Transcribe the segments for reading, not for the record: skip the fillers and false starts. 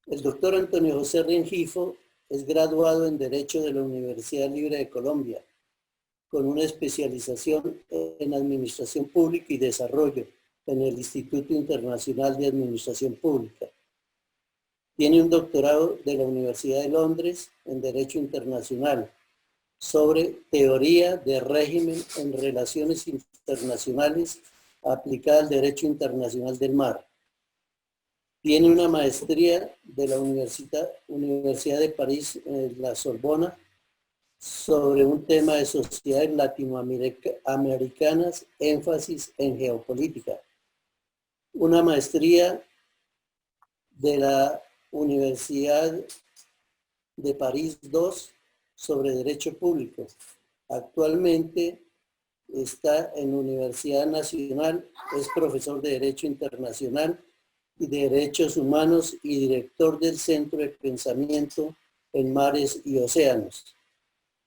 El doctor Antonio José Rengifo es graduado en Derecho de la Universidad Libre de Colombia, con una especialización en Administración Pública y Desarrollo en el Instituto Internacional de Administración Pública. Tiene un doctorado de la Universidad de Londres en Derecho Internacional sobre teoría de régimen en relaciones internacionales aplicada al derecho internacional del mar. Tiene una maestría de la Universidad de París, la Sorbona, sobre un tema de sociedades latinoamericanas, énfasis en geopolítica. Una maestría de la Universidad de París II sobre Derecho Público. Actualmente está en la Universidad Nacional, es profesor de Derecho Internacional y de Derechos Humanos y director del Centro de Pensamiento en Mares y Océanos.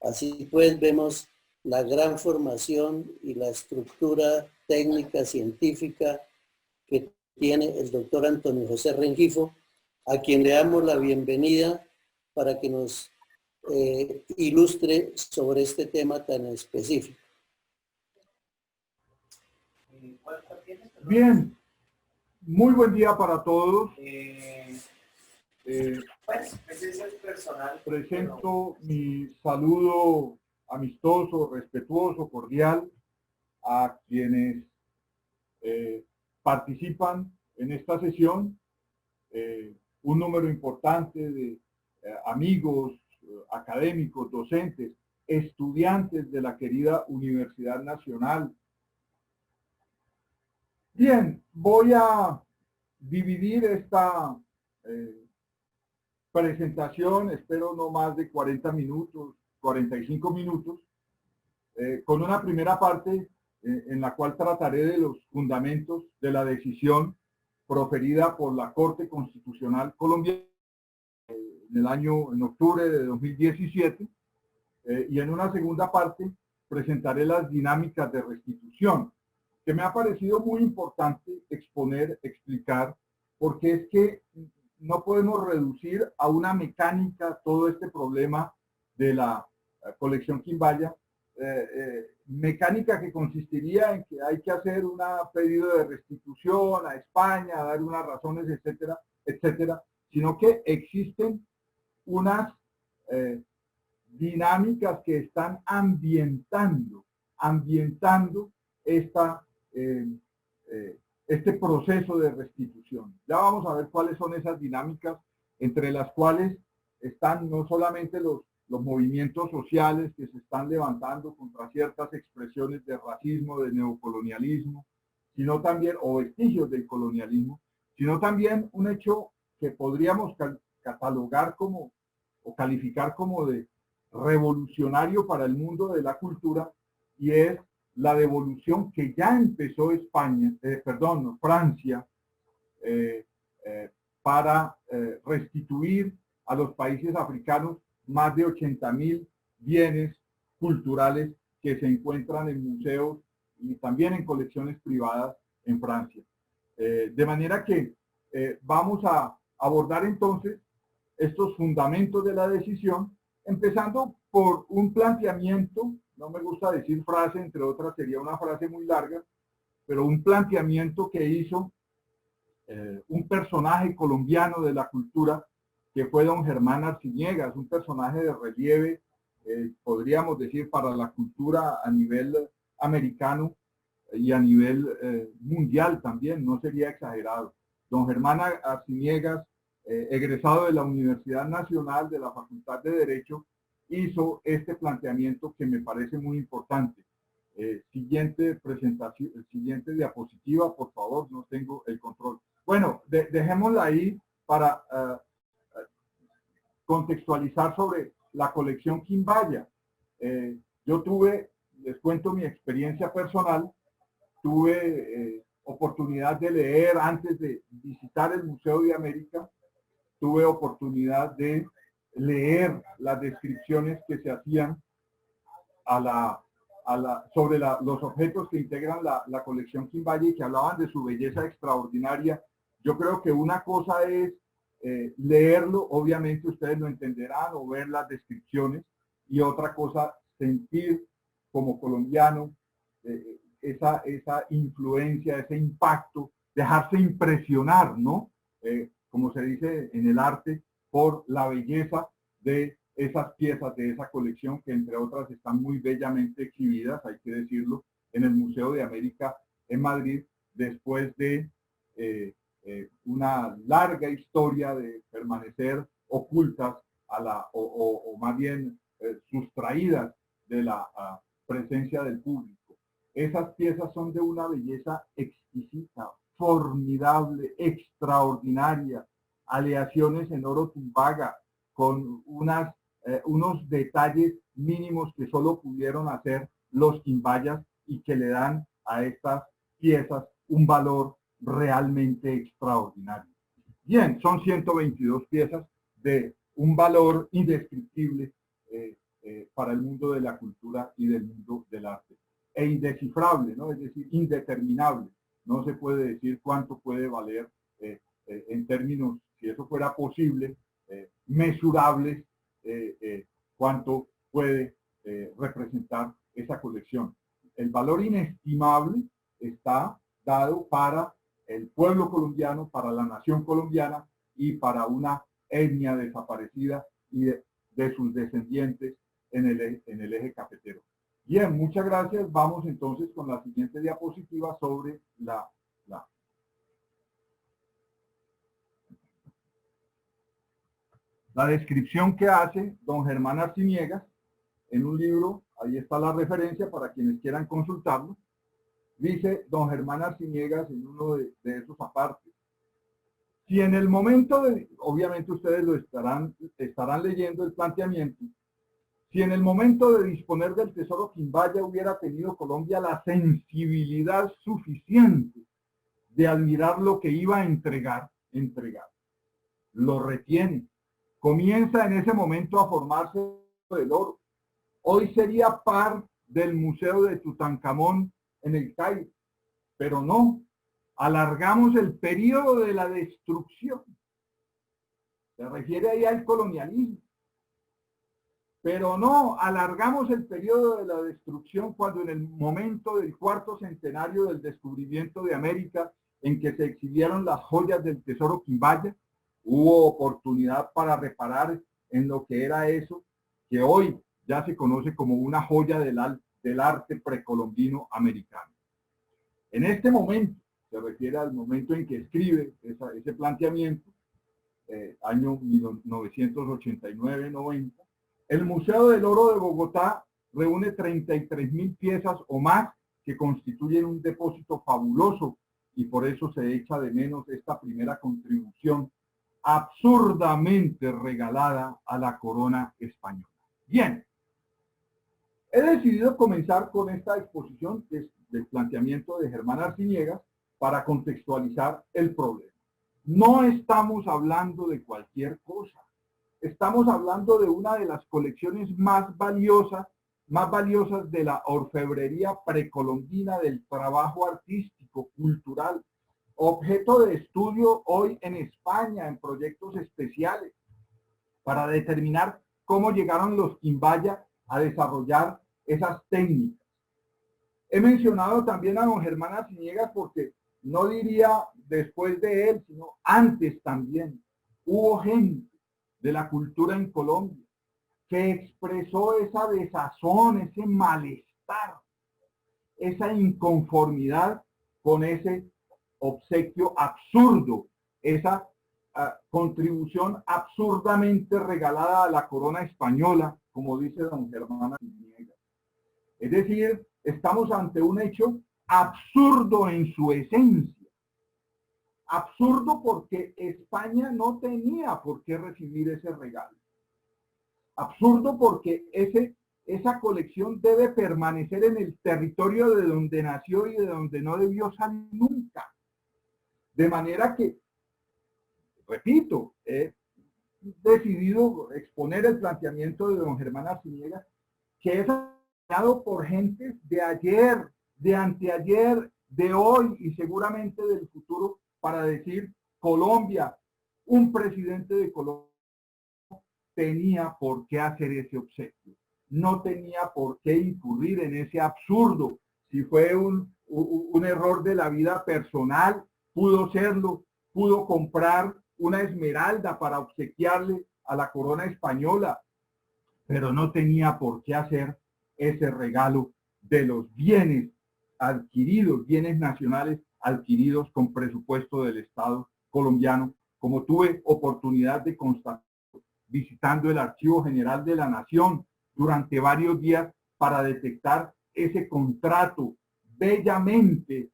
Así pues, vemos la gran formación y la estructura técnica científica que tiene el doctor Antonio José Rengifo, a quien le damos la bienvenida para que nos ilustre sobre este tema tan específico. Bien, muy buen día para todos. Presento mi saludo amistoso, respetuoso, cordial a quienes participan en esta sesión. Un número importante de amigos, académicos, docentes, estudiantes de la querida Universidad Nacional. Bien, voy a dividir esta presentación, espero no más de 40 minutos, 45 minutos, con una primera parte en la cual trataré de los fundamentos de la decisión proferida por la Corte Constitucional Colombiana en octubre de 2017, y en una segunda parte presentaré las dinámicas de restitución, que me ha parecido muy importante exponer, explicar, porque es que no podemos reducir a una mecánica todo este problema de la colección Quimbaya, mecánica que consistiría en que hay que hacer un pedido de restitución a España, dar unas razones, etcétera, etcétera, sino que existen unas dinámicas que están ambientando este proceso de restitución. Ya vamos a ver cuáles son esas dinámicas, entre las cuales están no solamente los movimientos sociales que se están levantando contra ciertas expresiones de racismo, de neocolonialismo, sino también, o vestigios del colonialismo, sino también un hecho que podríamos catalogar como, o calificar como de revolucionario para el mundo de la cultura, y es la devolución que ya empezó Francia, para restituir a los países africanos más de 80.000 bienes culturales que se encuentran en museos y también en colecciones privadas en Francia. De manera que vamos a abordar entonces estos fundamentos de la decisión, empezando por un planteamiento, no me gusta decir frase, entre otras sería una frase muy larga, pero un planteamiento que hizo un personaje colombiano de la cultura, que fue don Germán Arciniegas, un personaje de relieve, podríamos decir, para la cultura a nivel americano y a nivel mundial también, no sería exagerado. Don Germán Arciniegas, egresado de la Universidad Nacional de la Facultad de Derecho, hizo este planteamiento que me parece muy importante. Siguiente presentación, siguiente diapositiva, por favor, no tengo el control. Bueno, dejémosla ahí para contextualizar sobre la colección Quimbaya. Yo tuve, les cuento mi experiencia personal, tuve oportunidad de leer antes de visitar el Museo de América, tuve oportunidad de leer las descripciones que se hacían sobre los objetos que integran la colección Quimbaya y que hablaban de su belleza extraordinaria. Yo creo que una cosa es leerlo, obviamente ustedes lo entenderán, o ver las descripciones, y otra cosa, sentir como colombiano esa influencia, ese impacto, dejarse impresionar, ¿no? Como se dice en el arte, por la belleza de esas piezas de esa colección, que entre otras están muy bellamente exhibidas, hay que decirlo, en el Museo de América en Madrid, después de una larga historia de permanecer ocultas o más bien sustraídas de la presencia del público. Esas piezas son de una belleza exquisita, formidable, extraordinaria, aleaciones en oro tumbaga, con unos detalles mínimos que solo pudieron hacer los quimbayas y que le dan a estas piezas un valor realmente extraordinario. Bien, son 122 piezas de un valor indescriptible para el mundo de la cultura y del mundo del arte. E indescifrable, ¿no? Es decir, indeterminable. No se puede decir cuánto puede valer en términos, si eso fuera posible, mesurables, cuánto puede representar esa colección. El valor inestimable está dado para el pueblo colombiano, para la nación colombiana y para una etnia desaparecida y de sus descendientes en el eje cafetero. Bien, muchas gracias. Vamos entonces con la siguiente diapositiva sobre la descripción que hace don Germán Arciniegas en un libro. Ahí está la referencia para quienes quieran consultarlo. Dice don Germán Arciniegas en uno de esos apartes: si en el momento de, obviamente ustedes lo estarán leyendo el planteamiento, si en el momento de disponer del tesoro quimbaya hubiera tenido Colombia la sensibilidad suficiente de admirar lo que iba a entregar, lo retiene, comienza en ese momento a formarse el oro. Hoy sería par del Museo de Tutankamón en el Cairo, pero no, alargamos el periodo de la destrucción. Se refiere ahí al colonialismo. Pero no, alargamos el periodo de la destrucción cuando en el momento del cuarto centenario del descubrimiento de América, en que se exhibieron las joyas del tesoro quimbaya, hubo oportunidad para reparar en lo que era eso, que hoy ya se conoce como una joya del arte precolombino americano. En este momento, se refiere al momento en que escribe ese planteamiento, año 1989-90, el Museo del Oro de Bogotá reúne 33.000 piezas o más que constituyen un depósito fabuloso, y por eso se echa de menos esta primera contribución absurdamente regalada a la corona española. Bien, he decidido comenzar con esta exposición del planteamiento de Germán Arciniegas para contextualizar el problema. No estamos hablando de cualquier cosa. Estamos hablando de una de las colecciones más valiosas de la orfebrería precolombina, del trabajo artístico, cultural, objeto de estudio hoy en España en proyectos especiales para determinar cómo llegaron los quimbaya a desarrollar esas técnicas. He mencionado también a don Germán Arciniegas porque no diría después de él, sino antes también hubo gente de la cultura en Colombia que expresó esa desazón, ese malestar, esa inconformidad con ese obsequio absurdo, esa contribución absurdamente regalada a la corona española, como dice don Germán Arciniegas. Es decir, estamos ante un hecho absurdo en su esencia. Absurdo porque España no tenía por qué recibir ese regalo. Absurdo porque esa colección debe permanecer en el territorio de donde nació y de donde no debió salir nunca. De manera que, repito, he decidido exponer el planteamiento de don Germán Arciniegas, que es dado por gentes de ayer, de anteayer, de hoy y seguramente del futuro, para decir: Colombia, un presidente de Colombia tenía por qué hacer ese obsequio. No tenía por qué incurrir en ese absurdo. Si fue un error de la vida personal, pudo serlo, pudo comprar una esmeralda para obsequiarle a la corona española, pero no tenía por qué hacer ese regalo de los bienes adquiridos, bienes nacionales adquiridos con presupuesto del Estado colombiano, como tuve oportunidad de constatar visitando el Archivo General de la Nación durante varios días para detectar ese contrato bellamente,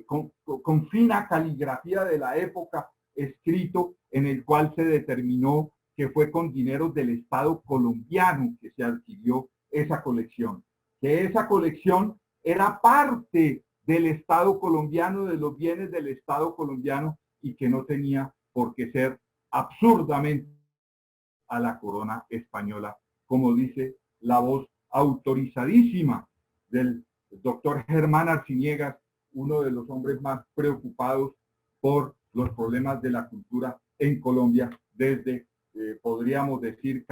con fina caligrafía de la época, escrito en el cual se determinó que fue con dinero del Estado colombiano que se adquirió esa colección, que esa colección era parte del Estado colombiano, de los bienes del Estado colombiano, y que no tenía por qué ser absurdamente a la corona española, como dice la voz autorizadísima del doctor Germán Arciniegas, uno de los hombres más preocupados por los problemas de la cultura en Colombia desde, podríamos decir,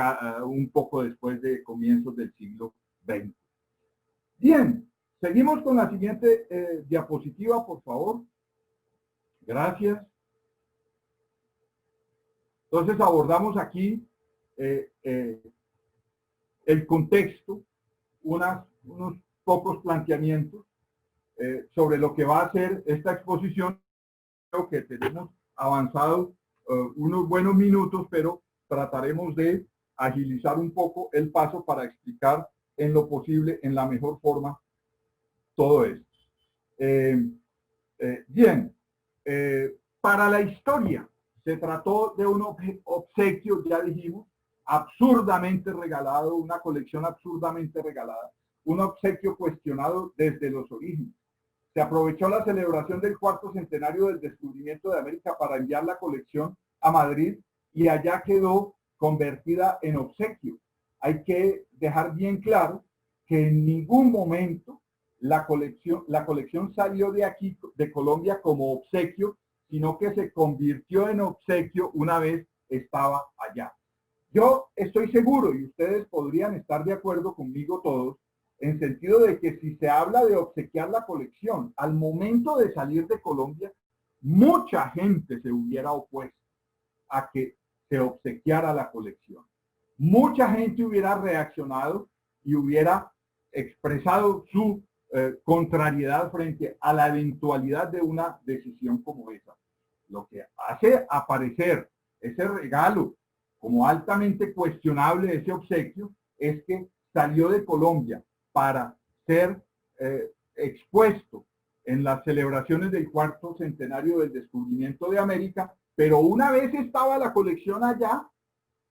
un poco después de comienzos del siglo XX. Bien, seguimos con la siguiente diapositiva, por favor. Gracias. Entonces abordamos aquí el contexto, unos pocos planteamientos sobre lo que va a ser esta exposición. Creo que tenemos avanzado unos buenos minutos, pero trataremos de agilizar un poco el paso para explicar en lo posible, en la mejor forma, todo esto. Bien, para la historia se trató de un obsequio, ya dijimos, absurdamente regalado, una colección absurdamente regalada, un obsequio cuestionado desde los orígenes. Se aprovechó la celebración del cuarto centenario del descubrimiento de América para enviar la colección a Madrid y allá quedó convertida en obsequio. Hay que dejar bien claro que en ningún momento la colección salió de aquí, de Colombia, como obsequio, sino que se convirtió en obsequio una vez estaba allá. Yo estoy seguro, y ustedes podrían estar de acuerdo conmigo todos, en sentido de que si se habla de obsequiar la colección, al momento de salir de Colombia, mucha gente se hubiera opuesto a que se obsequiara la colección. Mucha gente hubiera reaccionado y hubiera expresado su contrariedad frente a la eventualidad de una decisión como esa. Lo que hace aparecer ese regalo como altamente cuestionable, ese obsequio, es que salió de Colombia para ser expuesto en las celebraciones del cuarto centenario del descubrimiento de América, pero una vez estaba la colección allá,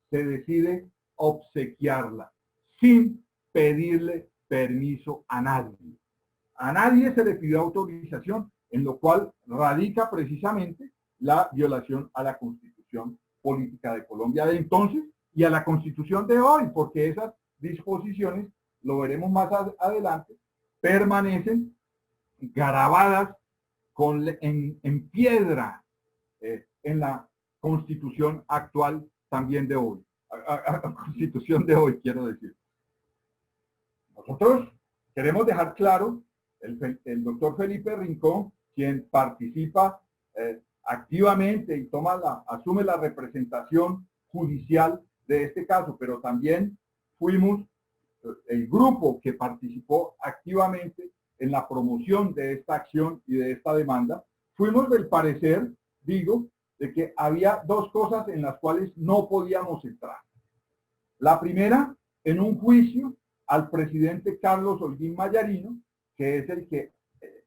se decide obsequiarla sin pedirle permiso a nadie. A nadie se le pidió autorización, en lo cual radica precisamente la violación a la Constitución Política de Colombia de entonces y a la Constitución de hoy, porque esas disposiciones, lo veremos más adelante, permanecen grabadas en piedra en la Constitución actual también de hoy. Constitución de hoy, quiero decir. Nosotros queremos dejar claro, el doctor Felipe Rincón, quien participa activamente y asume la representación judicial de este caso, pero también fuimos el grupo que participó activamente en la promoción de esta acción y de esta demanda. Fuimos del parecer, digo, de que había dos cosas en las cuales no podíamos entrar. La primera, en un juicio al presidente Carlos Holguín Mayarino, que es el que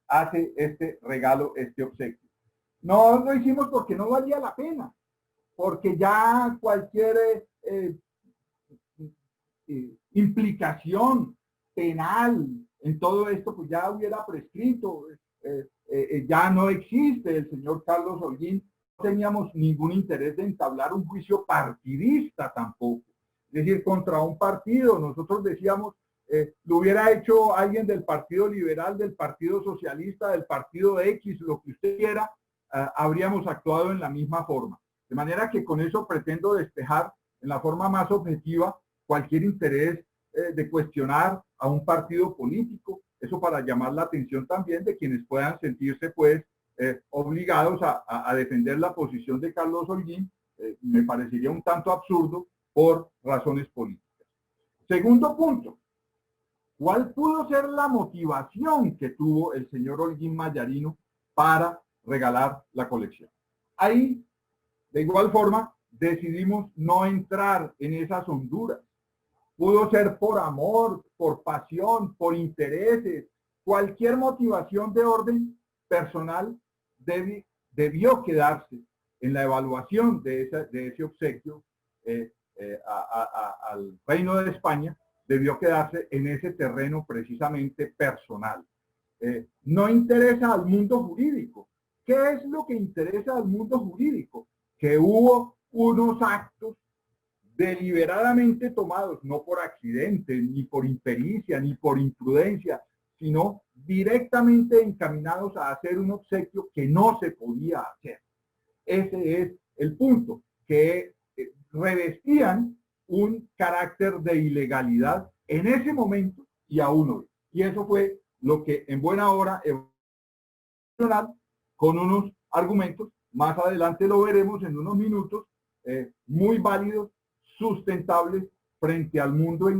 hace este regalo, este obsequio. No lo hicimos porque no valía la pena, porque ya cualquier implicación penal en todo esto, pues ya hubiera prescrito, ya no existe el señor Carlos Holguín. No teníamos ningún interés de entablar un juicio partidista tampoco, es decir, contra un partido. Nosotros decíamos, lo hubiera hecho alguien del Partido Liberal, del Partido Socialista, del Partido X, lo que usted quiera, habríamos actuado en la misma forma. De manera que con eso pretendo despejar en la forma más objetiva cualquier interés de cuestionar a un partido político, eso para llamar la atención también de quienes puedan sentirse pues obligados a defender la posición de Carlos Holguín, me parecería un tanto absurdo por razones políticas. Segundo punto, ¿cuál pudo ser la motivación que tuvo el señor Holguín Mallarino para regalar la colección? Ahí, de igual forma, decidimos no entrar en esas honduras. Pudo ser por amor, por pasión, por intereses, cualquier motivación de orden personal debió quedarse en la evaluación de ese obsequio al Reino de España, debió quedarse en ese terreno precisamente personal. No interesa al mundo jurídico. ¿Qué es lo que interesa al mundo jurídico? Que hubo unos actos deliberadamente tomados, no por accidente, ni por impericia, ni por imprudencia, sino directamente encaminados a hacer un obsequio que no se podía hacer. Ese es el punto, que revestían un carácter de ilegalidad en ese momento y aún hoy. Y eso fue lo que en buena hora con unos argumentos, más adelante lo veremos en unos minutos, muy válidos, sustentables frente al mundo. Es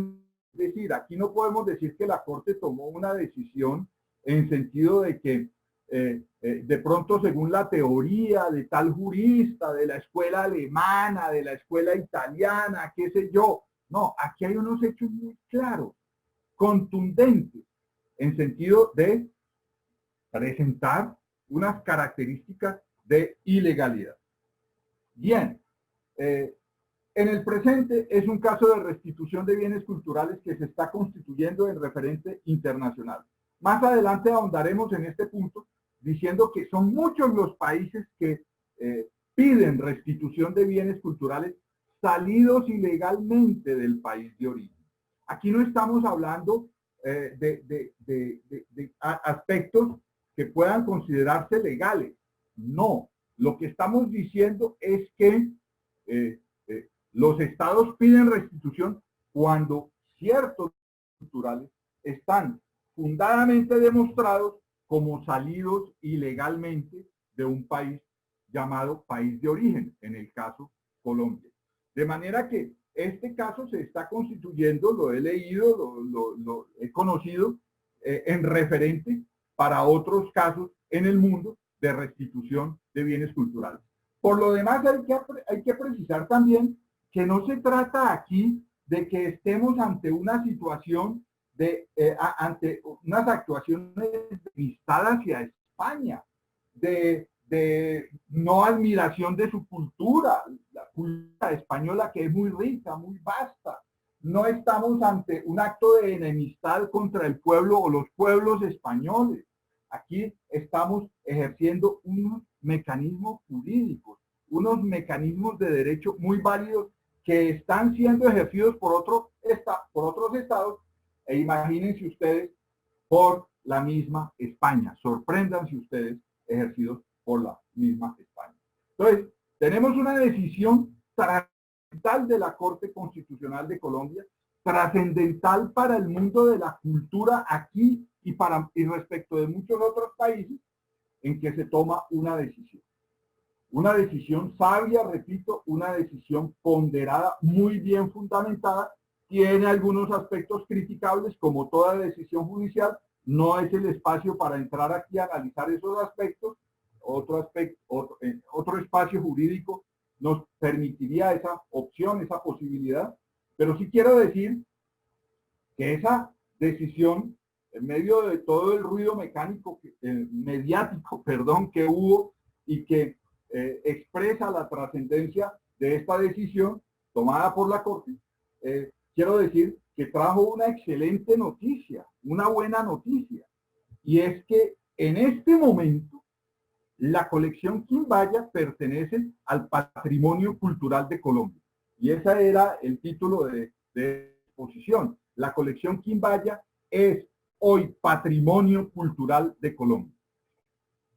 decir, aquí no podemos decir que la Corte tomó una decisión en sentido de que de pronto según la teoría de tal jurista, de la escuela alemana, de la escuela italiana, qué sé yo. No, aquí hay unos hechos muy claros, contundentes, en sentido de presentar unas características de ilegalidad. Bien, en el presente es un caso de restitución de bienes culturales que se está constituyendo en referente internacional. Más adelante ahondaremos en este punto diciendo que son muchos los países que piden restitución de bienes culturales salidos ilegalmente del país de origen. Aquí no estamos hablando de aspectos que puedan considerarse legales. No, lo que estamos diciendo es que los estados piden restitución cuando ciertos culturales están fundadamente demostrados como salidos ilegalmente de un país llamado país de origen, en el caso Colombia. De manera que este caso se está constituyendo, lo he leído, lo he conocido en referente para otros casos en el mundo de restitución de bienes culturales. Por lo demás, hay que precisar también que no se trata aquí de que estemos ante una situación ante unas actuaciones de amistad hacia España, de no admiración de su cultura, la cultura española que es muy rica, muy vasta. No estamos ante un acto de enemistad contra el pueblo o los pueblos españoles. Aquí estamos ejerciendo unos mecanismos jurídicos, unos mecanismos de derecho muy válidos que están siendo ejercidos por otros estados e imagínense ustedes por la misma España. Sorpréndanse ustedes ejercidos por la misma España. Entonces, tenemos una decisión trascendental de la Corte Constitucional de Colombia, trascendental para el mundo de la cultura aquí y respecto de muchos otros países, en que se toma una decisión. Una decisión sabia, repito, una decisión ponderada, muy bien fundamentada, tiene algunos aspectos criticables, como toda decisión judicial, no es el espacio para entrar aquí a analizar esos aspectos. Otro espacio jurídico nos permitiría esa opción, esa posibilidad, pero sí quiero decir que esa decisión, en medio de todo el ruido mediático que hubo y que expresa la trascendencia de esta decisión tomada por la Corte, quiero decir que trajo una excelente noticia, una buena noticia, y es que en este momento la colección Quimbaya pertenece al patrimonio cultural de Colombia. Y ese era el título de exposición. La colección Quimbaya es hoy patrimonio cultural de Colombia.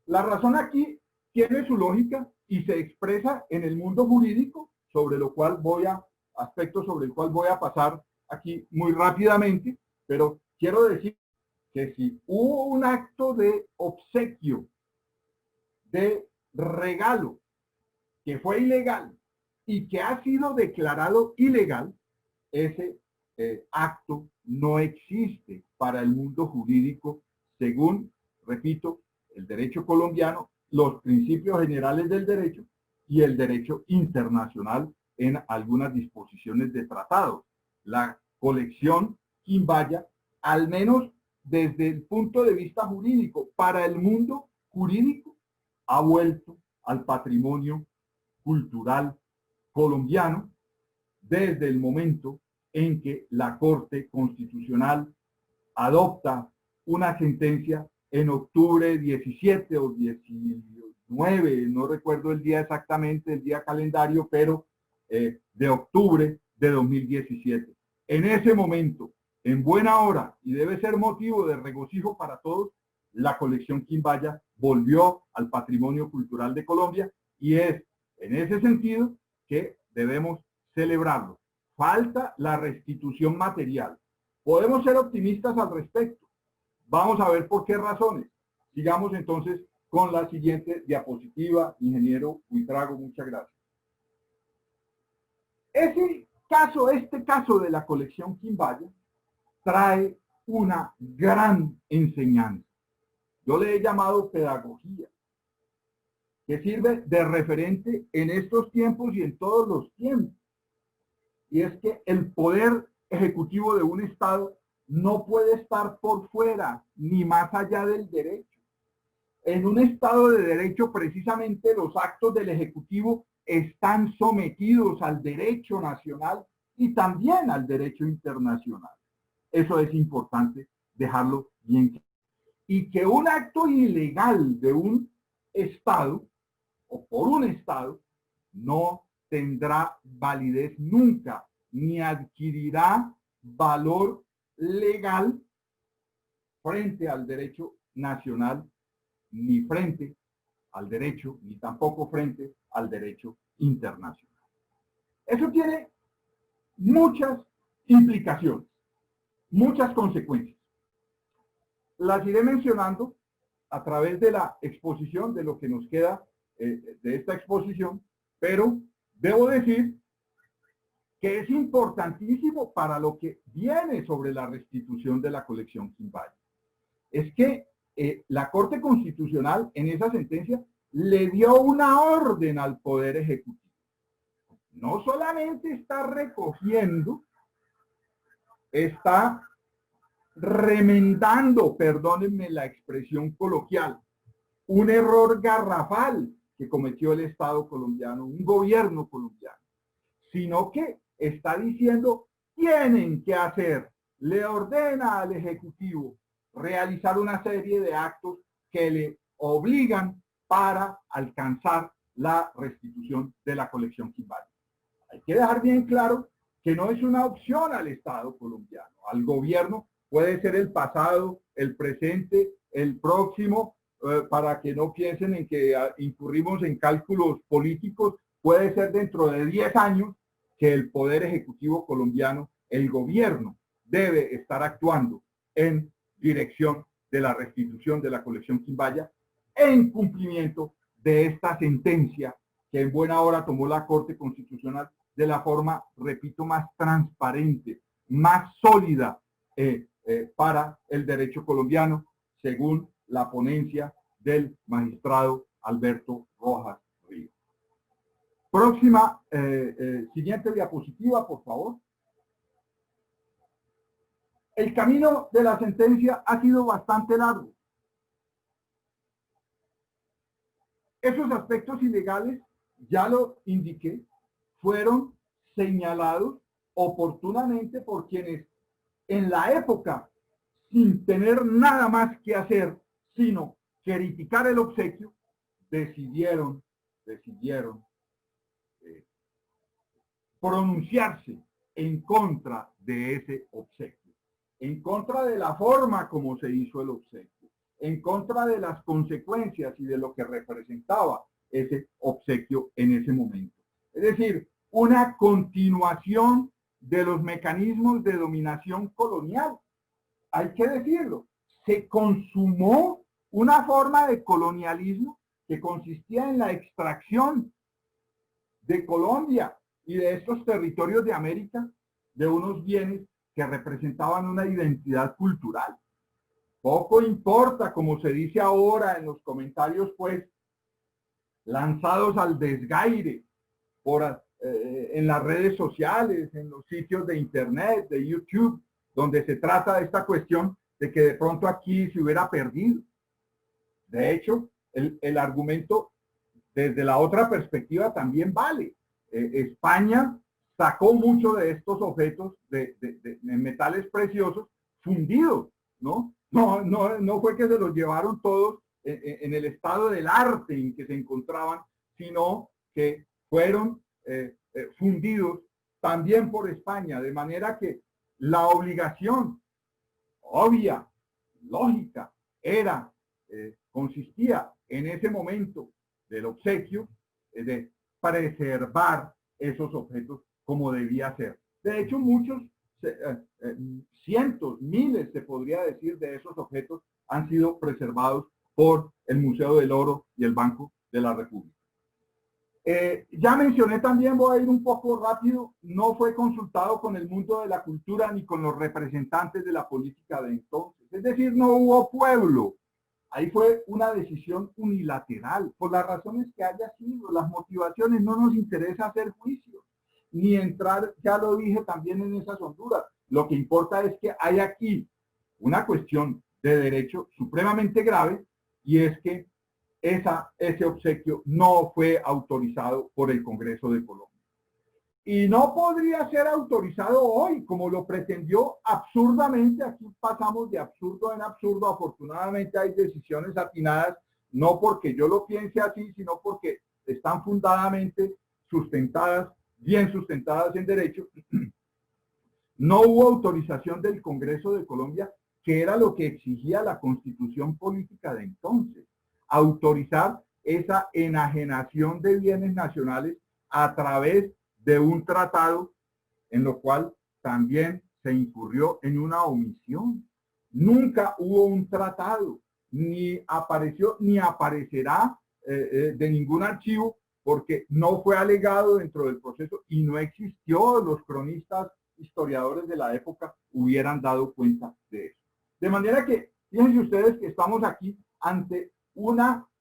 La razón aquí tiene su lógica y se expresa en el mundo jurídico, sobre lo cual aspectos sobre el cual voy a pasar aquí muy rápidamente, pero quiero decir que si hubo un acto de obsequio, de regalo, que fue ilegal y que ha sido declarado ilegal, ese acto no existe para el mundo jurídico según, repito, el derecho colombiano, los principios generales del derecho y el derecho internacional en algunas disposiciones de tratados. La colección Quimbaya, al menos desde el punto de vista jurídico, para el mundo jurídico, ha vuelto al patrimonio cultural colombiano desde el momento en que la Corte Constitucional adopta una sentencia en octubre 17 o 19, no recuerdo el día exactamente, el día calendario, pero de octubre de 2017. En ese momento, en buena hora, y debe ser motivo de regocijo para todos, la colección Quimbaya volvió al patrimonio cultural de Colombia y es en ese sentido que debemos celebrarlo. Falta la restitución material. Podemos ser optimistas al respecto. Vamos a ver por qué razones. Sigamos entonces con la siguiente diapositiva, ingeniero Buitrago, muchas gracias. Este caso de la colección Quimbaya trae una gran enseñanza. Yo le he llamado pedagogía, que sirve de referente en estos tiempos y en todos los tiempos. Y es que el poder ejecutivo de un Estado no puede estar por fuera ni más allá del derecho. En un Estado de derecho, precisamente los actos del Ejecutivo están sometidos al derecho nacional y también al derecho internacional. Eso es importante dejarlo bien claro. Y que un acto ilegal de un Estado o por un Estado no tendrá validez nunca, ni adquirirá valor legal frente al derecho nacional, ni frente al derecho, ni tampoco frente al derecho internacional. Eso tiene muchas implicaciones, muchas consecuencias. Las iré mencionando a través de la exposición, de lo que nos queda de esta exposición, pero debo decir que es importantísimo para lo que viene sobre la restitución de la colección Quimbaya. Es que la Corte Constitucional en esa sentencia le dio una orden al Poder Ejecutivo. No solamente está recogiendo, está remendando, perdónenme la expresión coloquial, un error garrafal que cometió el Estado colombiano, un gobierno colombiano, sino que está diciendo, tienen que hacer, le ordena al Ejecutivo realizar una serie de actos que le obligan para alcanzar la restitución de la colección Quimbaya. Hay que dejar bien claro que no es una opción al Estado colombiano, al gobierno, puede ser el pasado, el presente, el próximo, para que no piensen en que incurrimos en cálculos políticos, puede ser dentro de 10 años que el Poder Ejecutivo colombiano, el gobierno, debe estar actuando en dirección de la restitución de la colección Quimbaya en cumplimiento de esta sentencia que en buena hora tomó la Corte Constitucional de la forma, repito, más transparente, más sólida para el derecho colombiano, según la ponencia del magistrado Alberto Rojas Ríos. Próxima, siguiente diapositiva, por favor. El camino de la sentencia ha sido bastante largo. Esos aspectos ilegales, ya lo indiqué, fueron señalados oportunamente por quienes en la época, sin tener nada más que hacer, sino criticar el obsequio, decidieron pronunciarse en contra de ese obsequio, en contra de la forma como se hizo el obsequio, en contra de las consecuencias y de lo que representaba ese obsequio en ese momento. Es decir, una continuación de los mecanismos de dominación colonial. Hay que decirlo, se consumó una forma de colonialismo que consistía en la extracción de Colombia y de estos territorios de América de unos bienes que representaban una identidad cultural. Poco importa, como se dice ahora en los comentarios, pues, lanzados al desgaire en las redes sociales, en los sitios de internet, de YouTube, donde se trata de esta cuestión de que de pronto aquí se hubiera perdido. De hecho, el argumento desde la otra perspectiva también vale. España sacó mucho de estos objetos de metales preciosos fundidos, ¿no? No fue que se los llevaron todos en el estado del arte en que se encontraban, sino que fueron fundidos también por España, de manera que la obligación obvia, lógica, consistía en ese momento del obsequio de preservar esos objetos como debía ser. De hecho, muchos, cientos, miles, se podría decir, de esos objetos han sido preservados por el Museo del Oro y el Banco de la República. Ya mencioné también, voy a ir un poco rápido, no fue consultado con el mundo de la cultura ni con los representantes de la política de entonces. Es decir, no hubo pueblo. Ahí fue una decisión unilateral, por las razones que haya sido, las motivaciones. No nos interesa hacer juicios, ni entrar, ya lo dije también, en esas honduras. Lo que importa es que hay aquí una cuestión de derecho supremamente grave, y es que ese obsequio no fue autorizado por el Congreso de Colombia. Y no podría ser autorizado hoy, como lo pretendió absurdamente. Aquí pasamos de absurdo en absurdo. Afortunadamente hay decisiones atinadas, no porque yo lo piense así, sino porque están fundadamente sustentadas, bien sustentadas en derecho. No hubo autorización del Congreso de Colombia, que era lo que exigía la Constitución política de entonces. Autorizar esa enajenación de bienes nacionales a través de un tratado en lo cual también se incurrió en una omisión. Nunca hubo un tratado, ni apareció ni aparecerá de ningún archivo, porque no fue alegado dentro del proceso y no existió. Los cronistas, historiadores de la época hubieran dado cuenta de eso. De manera que, fíjense ustedes que estamos aquí ante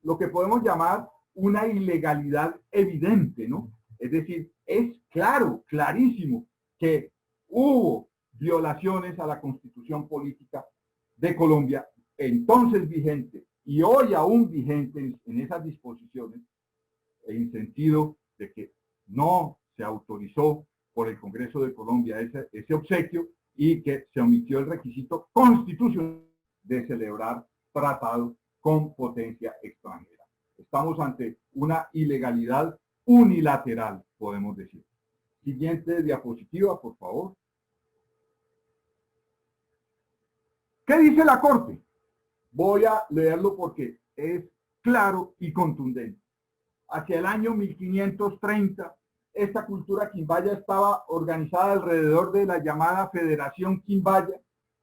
lo que podemos llamar una ilegalidad evidente, ¿no? Es decir, es claro, clarísimo, que hubo violaciones a la Constitución política de Colombia, entonces vigente y hoy aún vigente en esas disposiciones, en sentido de que no se autorizó por el Congreso de Colombia ese obsequio, y que se omitió el requisito constitucional de celebrar tratados con potencia extranjera. Estamos ante una ilegalidad unilateral, podemos decir. Siguiente diapositiva, por favor. ¿Qué dice la Corte? Voy a leerlo porque es claro y contundente. Hacia el año 1530, esta cultura quimbaya estaba organizada alrededor de la llamada Federación Quimbaya,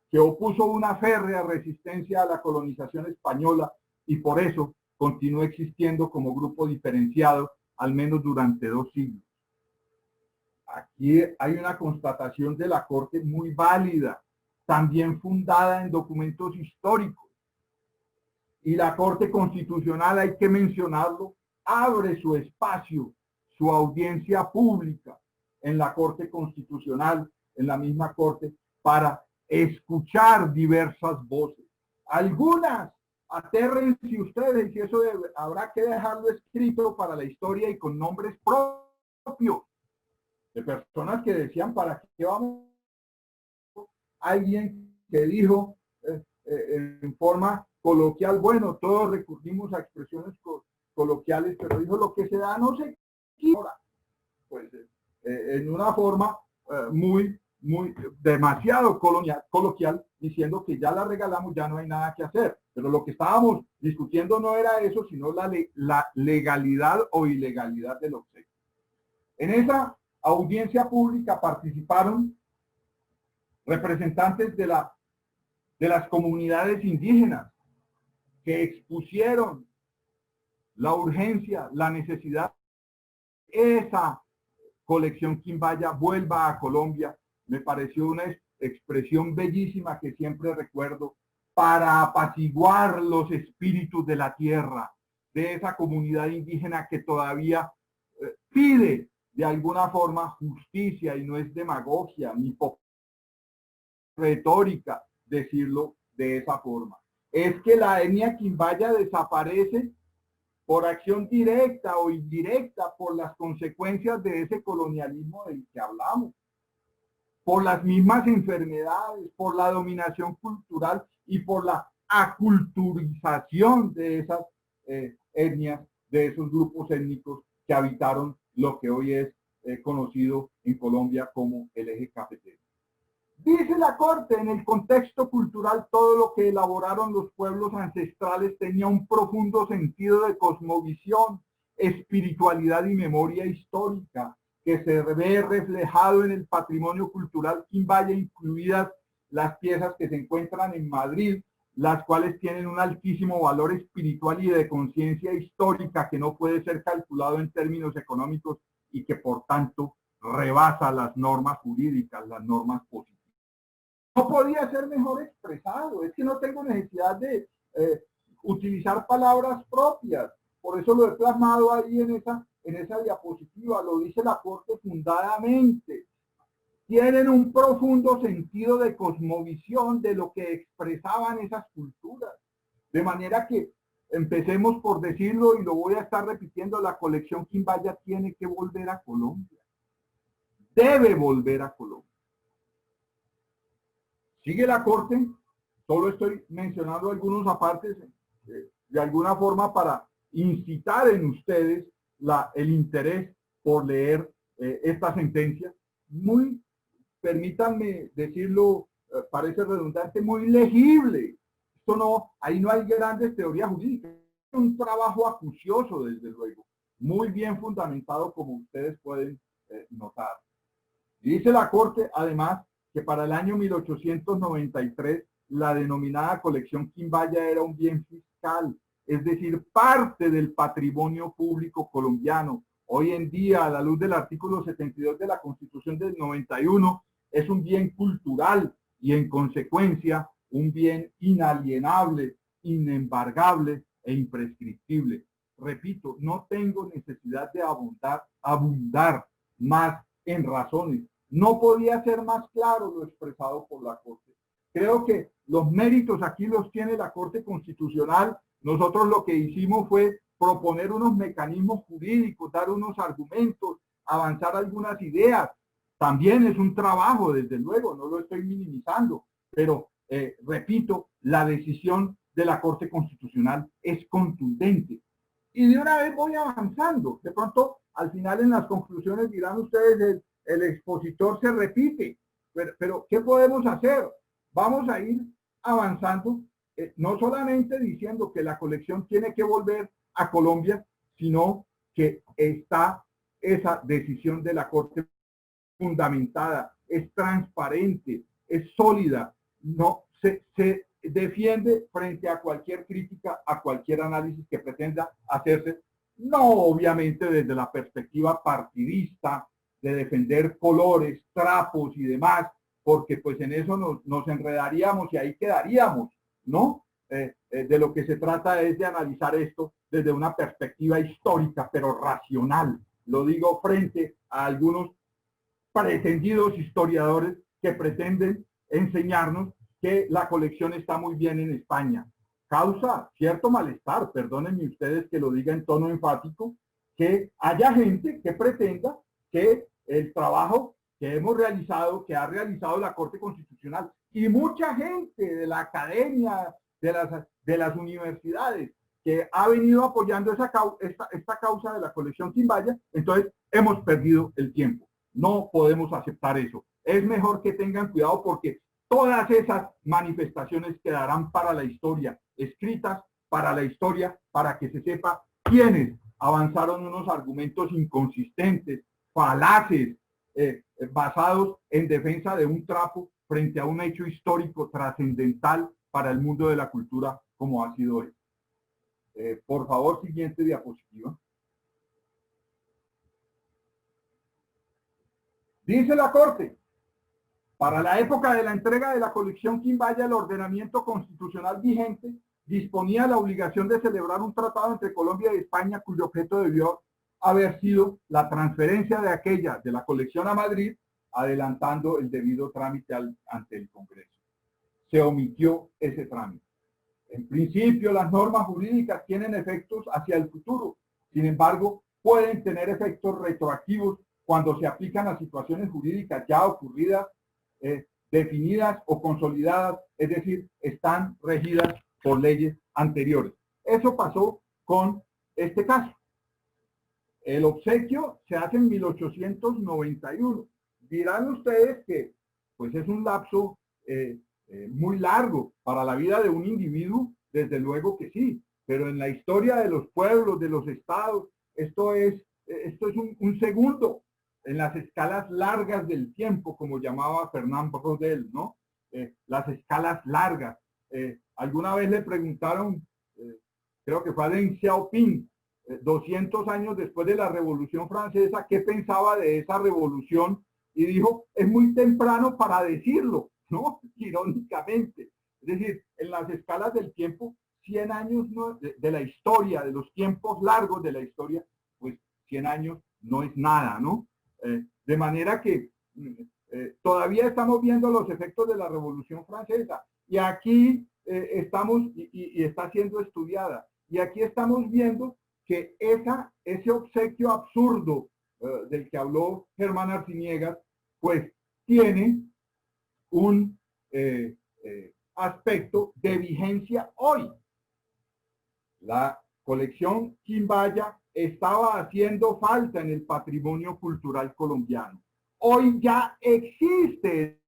que opuso una férrea resistencia a la colonización española y por eso continuó existiendo como grupo diferenciado al menos durante 2 siglos. Aquí hay una constatación de la Corte muy válida, también fundada en documentos históricos. Y la Corte Constitucional, hay que mencionarlo, abre su espacio, su audiencia pública en la Corte Constitucional, en la misma Corte, para escuchar diversas voces. Algunas, atérrense ustedes, y eso habrá que dejarlo escrito para la historia y con nombres propios, de personas que decían, ¿para qué vamos? Alguien que dijo en forma coloquial, bueno, todos recurrimos a expresiones coloquiales, pero dijo, lo que se da no se quita. Pues en una forma muy demasiado coloquial, diciendo que ya la regalamos, ya no hay nada que hacer. Pero lo que estábamos discutiendo no era eso, sino la legalidad o ilegalidad del obsequio. En esa audiencia pública participaron representantes de las comunidades indígenas que expusieron la urgencia, la necesidad de esa colección Quimbaya vuelva a Colombia. Me pareció una expresión bellísima que siempre recuerdo, para apaciguar los espíritus de la tierra, de esa comunidad indígena que todavía pide de alguna forma justicia, y no es demagogia ni retórica decirlo de esa forma. Es que la etnia Quimbaya desaparece por acción directa o indirecta, por las consecuencias de ese colonialismo del que hablamos, por las mismas enfermedades, por la dominación cultural y por la aculturización de esas etnias, de esos grupos étnicos que habitaron lo que hoy es conocido en Colombia como el eje cafetero. Dice la Corte, en el contexto cultural, todo lo que elaboraron los pueblos ancestrales tenía un profundo sentido de cosmovisión, espiritualidad y memoria histórica, que se ve reflejado en el patrimonio cultural Quimbaya, incluidas las piezas que se encuentran en Madrid, las cuales tienen un altísimo valor espiritual y de conciencia histórica que no puede ser calculado en términos económicos y que por tanto rebasa las normas jurídicas, las normas positivas. No podía ser mejor expresado, es que no tengo necesidad de utilizar palabras propias, por eso lo he plasmado ahí en esa diapositiva, lo dice la Corte fundadamente. Tienen un profundo sentido de cosmovisión de lo que expresaban esas culturas, de manera que empecemos por decirlo y lo voy a estar repitiendo, la colección Quimbaya tiene que volver a Colombia, debe volver a Colombia. Sigue la Corte, solo estoy mencionando algunos apartes de alguna forma para incitar en ustedes el interés por leer esta sentencia, muy, permítanme decirlo, parece redundante, muy legible. Esto no, ahí no hay grandes teorías jurídicas, es un trabajo acucioso, desde luego, muy bien fundamentado, como ustedes pueden notar. Dice la Corte, además, que para el año 1893 la denominada colección Quimbaya era un bien fiscal, es decir, parte del patrimonio público colombiano. Hoy en día, a la luz del artículo 72 de la Constitución del 91, es un bien cultural y en consecuencia un bien inalienable, inembargable e imprescriptible. Repito, no tengo necesidad de abundar más en razones. No podía ser más claro lo expresado por la Corte. Creo que los méritos aquí los tiene la Corte Constitucional. Nosotros lo que hicimos fue proponer unos mecanismos jurídicos, dar unos argumentos, avanzar algunas ideas. También es un trabajo, desde luego, no lo estoy minimizando, pero repito, la decisión de la Corte Constitucional es contundente. Y de una vez voy avanzando. De pronto, al final en las conclusiones dirán ustedes, el expositor se repite, pero ¿qué podemos hacer? Vamos a ir avanzando, no solamente diciendo que la colección tiene que volver a Colombia, sino que está esa decisión de la Corte fundamentada, es transparente, es sólida, no se defiende frente a cualquier crítica, a cualquier análisis que pretenda hacerse, no obviamente desde la perspectiva partidista, de defender colores, trapos y demás, porque pues en eso nos enredaríamos y ahí quedaríamos, ¿no? De lo que se trata es de analizar esto desde una perspectiva histórica, pero racional. Lo digo frente a algunos pretendidos historiadores que pretenden enseñarnos que la colección está muy bien en España. Causa cierto malestar, perdónenme ustedes que lo diga en tono enfático, que haya gente que pretenda que el trabajo que hemos realizado, que ha realizado la Corte Constitucional y mucha gente de la academia, de las universidades, que ha venido apoyando esta causa de la colección Quimbaya, entonces hemos perdido el tiempo. No podemos aceptar eso. es mejor que tengan cuidado porque todas esas manifestaciones quedarán para la historia, escritas para la historia, para que se sepa quiénes avanzaron unos argumentos inconsistentes, falaces, basados en defensa de un trapo frente a un hecho histórico trascendental para el mundo de la cultura como ha sido hoy. Por favor, siguiente diapositiva. Dice la Corte, para la época de la entrega de la colección Quimbaya, el ordenamiento constitucional vigente disponía la obligación de celebrar un tratado entre Colombia y España cuyo objeto debió haber sido la transferencia de aquella de la colección a Madrid, adelantando el debido trámite ante el Congreso. Se omitió ese trámite. En principio, las normas jurídicas tienen efectos hacia el futuro. Sin embargo, pueden tener efectos retroactivos cuando se aplican a situaciones jurídicas ya ocurridas, definidas o consolidadas, es decir, están regidas por leyes anteriores. Eso pasó con este caso. El obsequio se hace en 1891. Dirán ustedes que pues es un lapso muy largo para la vida de un individuo, desde luego que sí, pero en la historia de los pueblos, de los estados, esto es un segundo en las escalas largas del tiempo, como llamaba Fernand Braudel, ¿no? Las escalas largas. Alguna vez le preguntaron, creo que fue a Deng Xiaoping, 200 años después de la Revolución Francesa, qué pensaba de esa revolución, y dijo, es muy temprano para decirlo, ¿no? Irónicamente. Es decir, en las escalas del tiempo, 100 años de la historia, de los tiempos largos de la historia, pues 100 años no es nada, ¿no? De manera que todavía estamos viendo los efectos de la Revolución Francesa, y aquí estamos, y está siendo estudiada, y aquí estamos viendo que ese obsequio absurdo del que habló Germán Arciniegas, pues tiene un aspecto de vigencia hoy. La colección Quimbaya estaba haciendo falta en el patrimonio cultural colombiano. Hoy ya existe,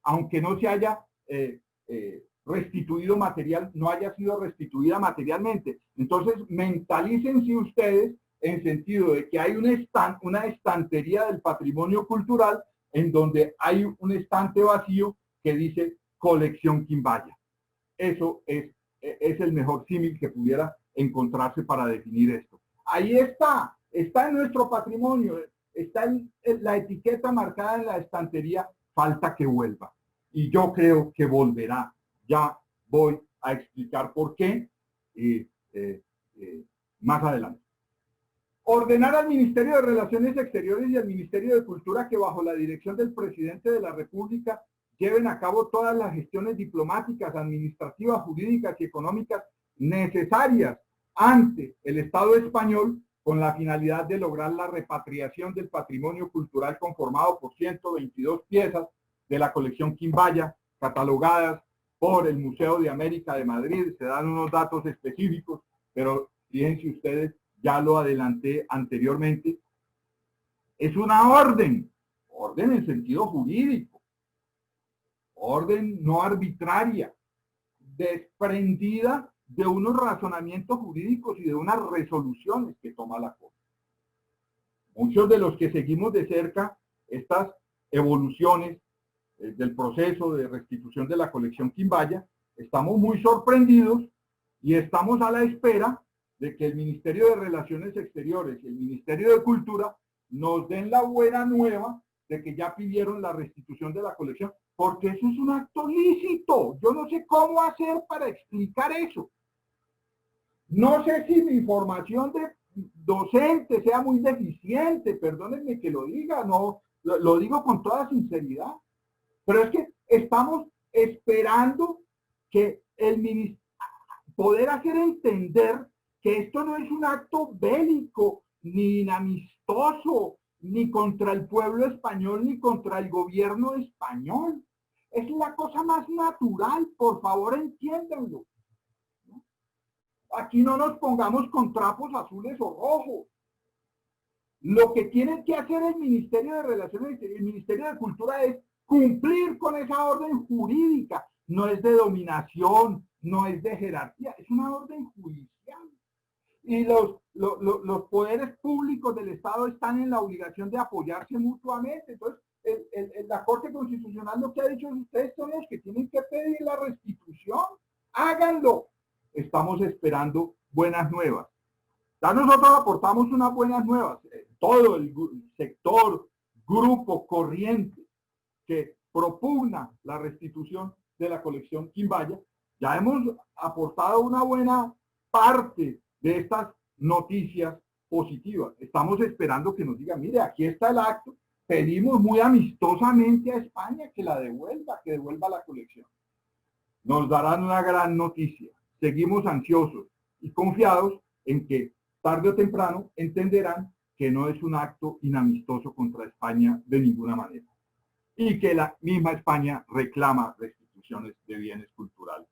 aunque no se haya restituido material, no haya sido restituida materialmente. Entonces, mentalícense ustedes en sentido de que hay una estantería del patrimonio cultural en donde hay un estante vacío que dice colección Quimbaya. Eso es el mejor símil que pudiera encontrarse para definir esto. Ahí está en nuestro patrimonio, está en la etiqueta marcada en la estantería, falta que vuelva. Y yo creo que volverá. Ya voy a explicar por qué más adelante. Ordenar al Ministerio de Relaciones Exteriores y al Ministerio de Cultura que bajo la dirección del presidente de la República lleven a cabo todas las gestiones diplomáticas, administrativas, jurídicas y económicas necesarias ante el Estado español con la finalidad de lograr la repatriación del patrimonio cultural conformado por 122 piezas de la colección Quimbaya, catalogadas por el Museo de América de Madrid. Se dan unos datos específicos, pero fíjense ustedes, ya lo adelanté anteriormente, es una orden en sentido jurídico, orden no arbitraria, desprendida de unos razonamientos jurídicos y de unas resoluciones que toma la Corte. Muchos de los que seguimos de cerca estas evoluciones del proceso de restitución de la colección Quimbaya, estamos muy sorprendidos y estamos a la espera de que el Ministerio de Relaciones Exteriores y el Ministerio de Cultura nos den la buena nueva de que ya pidieron la restitución de la colección, porque eso es un acto lícito. Yo no sé cómo hacer para explicar eso. No sé si mi información de docente sea muy deficiente, perdónenme que lo diga, no, lo digo con toda sinceridad, pero es que estamos esperando que el ministerio poder hacer entender que esto no es un acto bélico, ni amistoso, ni contra el pueblo español, ni contra el gobierno español. Es la cosa más natural, por favor entiéndanlo. Aquí no nos pongamos con trapos azules o rojos. Lo que tiene que hacer el Ministerio de Relaciones Exteriores, el Ministerio de Cultura, es cumplir con esa orden jurídica. No es de dominación, no es de jerarquía, es una orden judicial. Y los poderes públicos del Estado están en la obligación de apoyarse mutuamente. Entonces, la Corte Constitucional lo que ha dicho es: ustedes son los que tienen que pedir la restitución, háganlo. Estamos esperando buenas nuevas. Ya nosotros aportamos unas buenas nuevas. Todo el sector, grupo, corriente que propugna la restitución de la colección Quimbaya, ya hemos aportado una buena parte de estas noticias positivas. Estamos esperando que nos digan: mire, aquí está el acto, pedimos muy amistosamente a España que la devuelva, que devuelva la colección. Nos darán una gran noticia. Seguimos ansiosos y confiados en que tarde o temprano entenderán que no es un acto inamistoso contra España de ninguna manera, y que la misma España reclama restituciones de bienes culturales,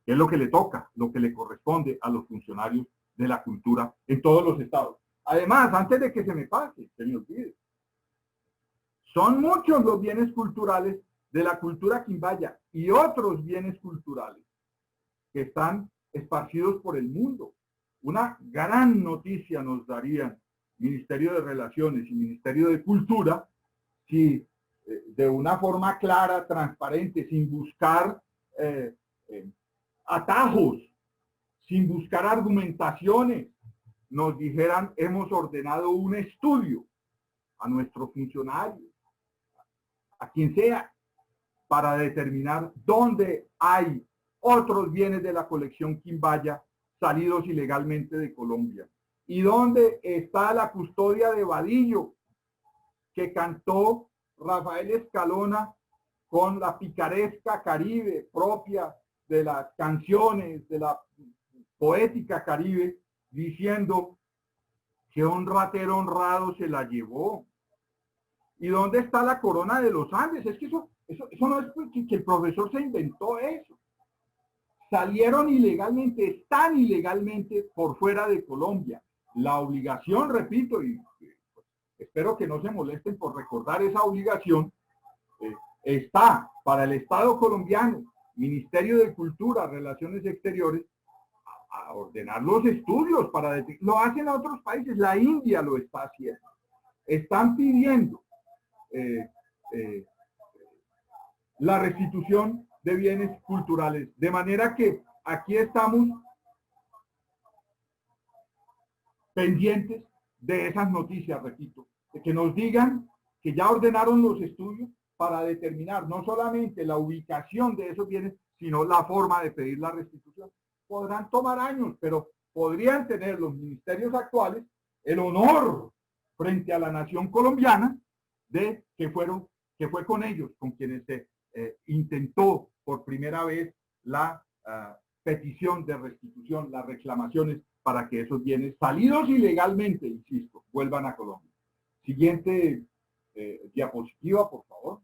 que es lo que le toca, lo que le corresponde a los funcionarios de la cultura en todos los estados. Además, antes de que se me pase, se me olvide, son muchos los bienes culturales de la cultura quimbaya y otros bienes culturales que están esparcidos por el mundo. Una gran noticia nos darían Ministerio de Relaciones y Ministerio de Cultura si de una forma clara, transparente, sin buscar atajos, sin buscar argumentaciones, nos dijeran: hemos ordenado un estudio a nuestros funcionarios, a quien sea, para determinar dónde hay otros bienes de la colección Quimbaya salidos ilegalmente de Colombia, y dónde está la custodia de Vadillo, que cantó Rafael Escalona con la picaresca caribe propia de las canciones, de la poética caribe, diciendo que un ratero honrado se la llevó. ¿Y dónde está la corona de los Andes? Es que eso no es que el profesor se inventó eso. Salieron ilegalmente, están ilegalmente por fuera de Colombia. La obligación, repito, y espero que no se molesten por recordar esa obligación, está para el Estado colombiano, Ministerio de Cultura, Relaciones Exteriores, a ordenar los estudios para lo hacen otros países. La India lo está haciendo. Están pidiendo la restitución de bienes culturales, de manera que aquí estamos pendientes de esas noticias, repito, de que nos digan que ya ordenaron los estudios para determinar no solamente la ubicación de esos bienes, sino la forma de pedir la restitución. Podrán tomar años, pero podrían tener los ministerios actuales el honor frente a la nación colombiana de que fue con ellos con quienes se intentó por primera vez la petición de restitución, las reclamaciones para que esos bienes salidos ilegalmente, insisto, vuelvan a Colombia. Siguiente diapositiva, por favor.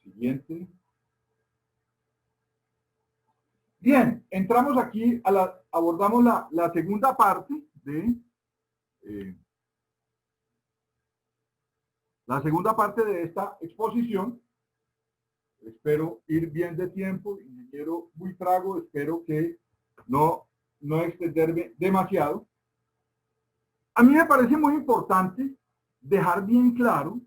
Siguiente. Bien, entramos aquí, abordamos la segunda parte de esta exposición. Espero ir bien de tiempo, ingeniero Buitrago, espero que no extenderme demasiado. A mí me parece muy importante dejar bien claro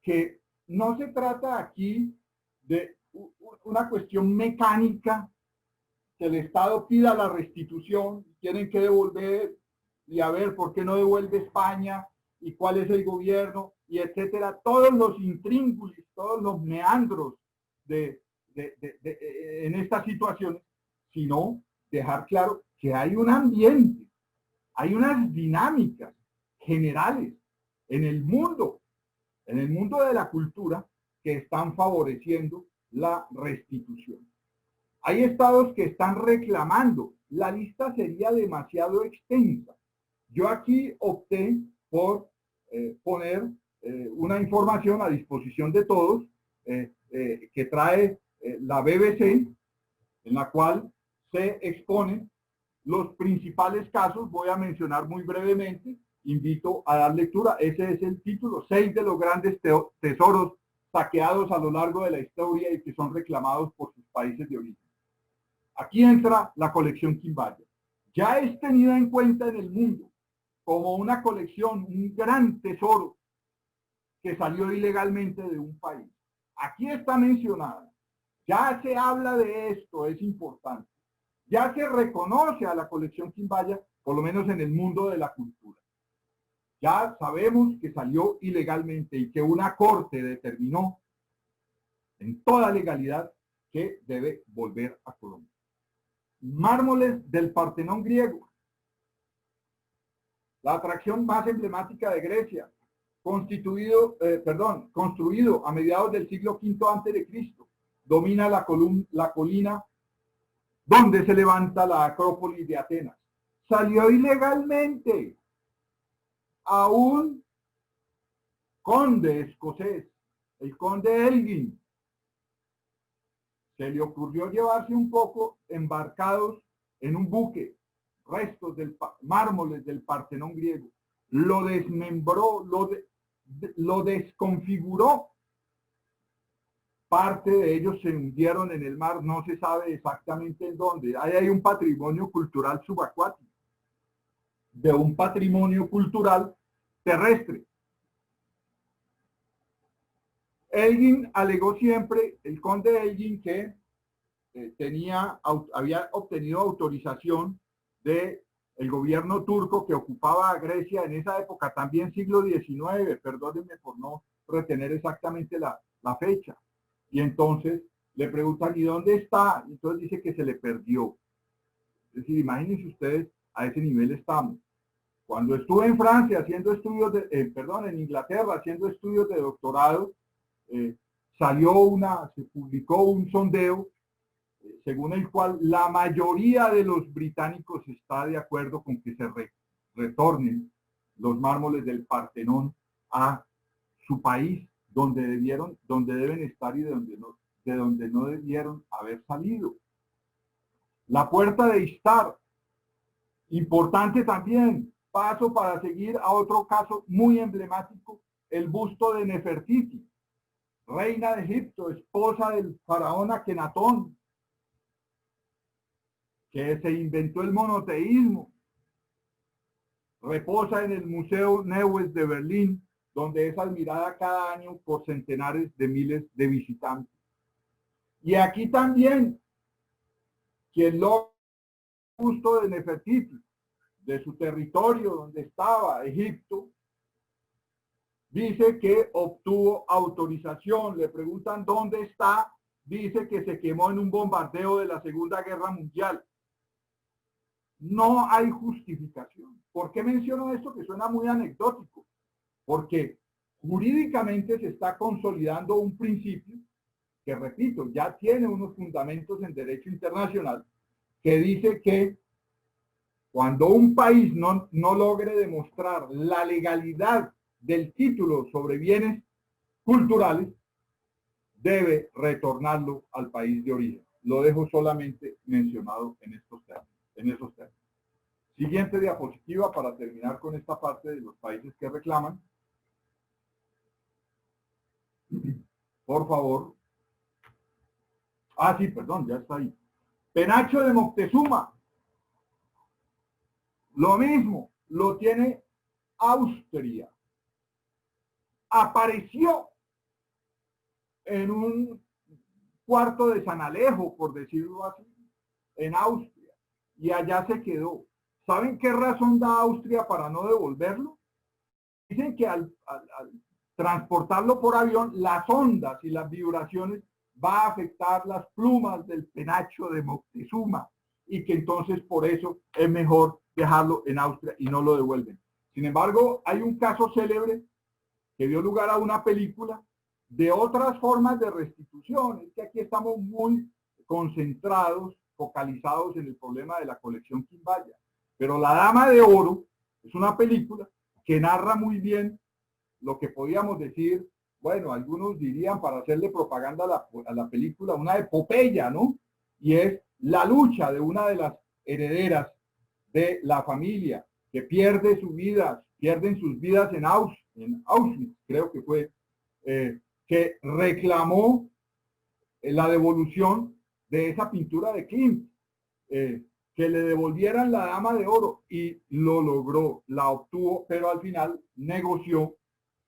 que no se trata aquí de una cuestión mecánica, que el Estado pida la restitución, tienen que devolver, y a ver por qué no devuelve España, y cuál es el gobierno, y etcétera, todos los intríngulis, todos los meandros en estas situaciones, sino dejar claro que hay un ambiente, hay unas dinámicas generales en el mundo de la cultura que están favoreciendo la restitución. Hay estados que están reclamando, la lista sería demasiado extensa. Yo aquí opté por poner una información a disposición de todos que trae la BBC, en la cual se exponen los principales casos. Voy a mencionar muy brevemente, invito a dar lectura. Ese es el título: 6 de los grandes tesoros saqueados a lo largo de la historia y que son reclamados por sus países de origen. Aquí entra la colección Quimbaya. Ya es tenida en cuenta en el mundo como una colección, un gran tesoro que salió ilegalmente de un país. Aquí está mencionada. Ya se habla de esto, es importante. Ya se reconoce a la colección Quimbaya, por lo menos en el mundo de la cultura. Ya sabemos que salió ilegalmente y que una corte determinó en toda legalidad que debe volver a Colombia. Mármoles del Partenón griego, la atracción más emblemática de Grecia, construido a mediados del siglo V a.C., domina la colina donde se levanta la Acrópolis de Atenas. Salió ilegalmente a un conde escocés, el conde Elgin. Se le ocurrió llevarse un poco embarcados en un buque restos del mármoles del Partenón griego. Lo desmembró, lo desconfiguró. Parte de ellos se hundieron en el mar, no se sabe exactamente en dónde. Ahí hay un patrimonio cultural subacuático, de un patrimonio cultural terrestre. Elgin alegó siempre, el conde Elgin, que había obtenido autorización del gobierno turco que ocupaba a Grecia en esa época, también siglo XIX, perdónenme por no retener exactamente la fecha. Y entonces le preguntan, ¿y dónde está? Y entonces dice que se le perdió. Es decir, imagínense ustedes, a ese nivel estamos. Cuando estuve en Francia haciendo estudios, en Inglaterra haciendo estudios de doctorado, se publicó un sondeo según el cual la mayoría de los británicos está de acuerdo con que se retornen los mármoles del Partenón a su país, donde deben estar y de donde no debieron haber salido. La puerta de Istar, importante también, paso para seguir a otro caso muy emblemático, el busto de Nefertiti, reina de Egipto, esposa del faraón Akenatón, que se inventó el monoteísmo. Reposa en el Museo Neues de Berlín, donde es admirada cada año por centenares de miles de visitantes. Y aquí también, quien logra el busto de Nefertiti, de su territorio donde estaba, Egipto, dice que obtuvo autorización. Le preguntan dónde está, dice que se quemó en un bombardeo de la Segunda Guerra Mundial. No hay justificación. ¿Por qué menciono esto que suena muy anecdótico? Porque jurídicamente se está consolidando un principio que, repito, ya tiene unos fundamentos en derecho internacional, que dice que cuando un país no logre demostrar la legalidad del título sobre bienes culturales, debe retornarlo al país de origen. Lo dejo solamente mencionado en esos términos. Siguiente diapositiva para terminar con esta parte de los países que reclaman. Por favor. Sí, perdón, ya está ahí. Penacho de Moctezuma. Lo mismo, lo tiene Austria. Apareció en un cuarto de San Alejo, por decirlo así, en Austria, y allá se quedó. ¿Saben qué razón da Austria para no devolverlo? Dicen que al transportarlo por avión, las ondas y las vibraciones va a afectar las plumas del penacho de Moctezuma y que entonces por eso es mejor dejarlo en Austria y no lo devuelven. Sin embargo, hay un caso célebre que dio lugar a una película de otras formas de restitución. Es que aquí estamos muy concentrados, focalizados en el problema de la colección Quimbaya. Pero La Dama de Oro es una película que narra muy bien lo que podíamos decir, bueno, algunos dirían, para hacerle propaganda a la película, una epopeya, ¿no? Y es la lucha de una de las herederas de la familia, que pierde su vida, pierden sus vidas en Auschwitz, creo que fue, que reclamó la devolución de esa pintura de Klimt, que le devolvieran la Dama de Oro, y lo logró, la obtuvo, pero al final negoció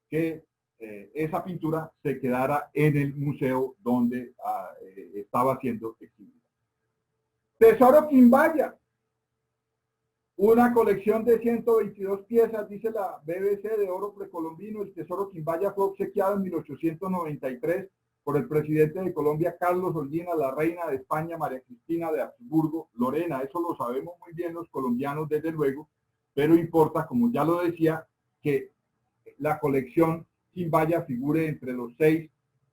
que esa pintura se quedara en el museo donde estaba siendo exhibida. Tesoro Quimbaya, una colección de 122 piezas, dice la BBC, de oro precolombino. El tesoro Quimbaya fue obsequiado en 1893 por el presidente de Colombia, Carlos Holguín, a la reina de España, María Cristina de Habsburgo Lorena. Eso lo sabemos muy bien los colombianos, desde luego, pero importa, como ya lo decía, que la colección Quimbaya figure entre los 6